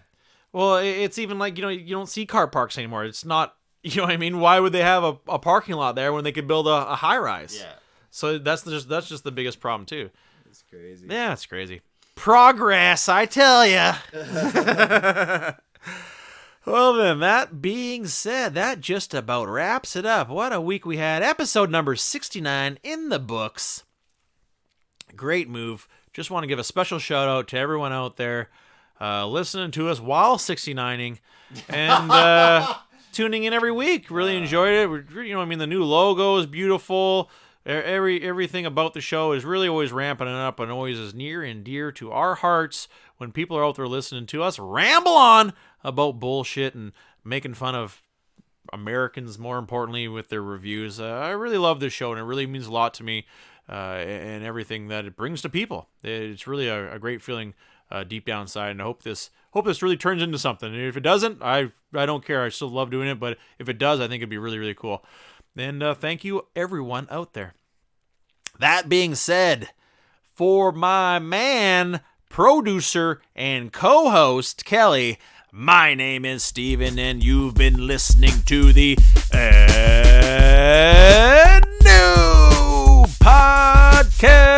Well, it's even like, you don't see car parks anymore. It's not, you know what I mean? Why would they have a parking lot there when they could build a high rise? Yeah. So that's just the biggest problem too. It's crazy. Yeah, it's crazy. Progress, I tell ya. Well then, that being said, that just about wraps it up. What a week we had. Episode number 69 in the books. Great move. Just want to give a special shout out to everyone out there listening to us while 69ing and tuning in every week. Really enjoyed it. The new logo is beautiful. Everything about the show is really always ramping it up and always is near and dear to our hearts when people are out there listening to us ramble on about bullshit and making fun of Americans, more importantly, with their reviews. I really love this show, and it really means a lot to me and everything that it brings to people. It's really a great feeling deep down inside, and I hope this really turns into something. And if it doesn't, I don't care. I still love doing it, but if it does, I think it'd be really, really cool. And thank you, everyone out there. That being said, for my man, producer, and co-host, Kelly, my name is Steven, and you've been listening to the new podcast.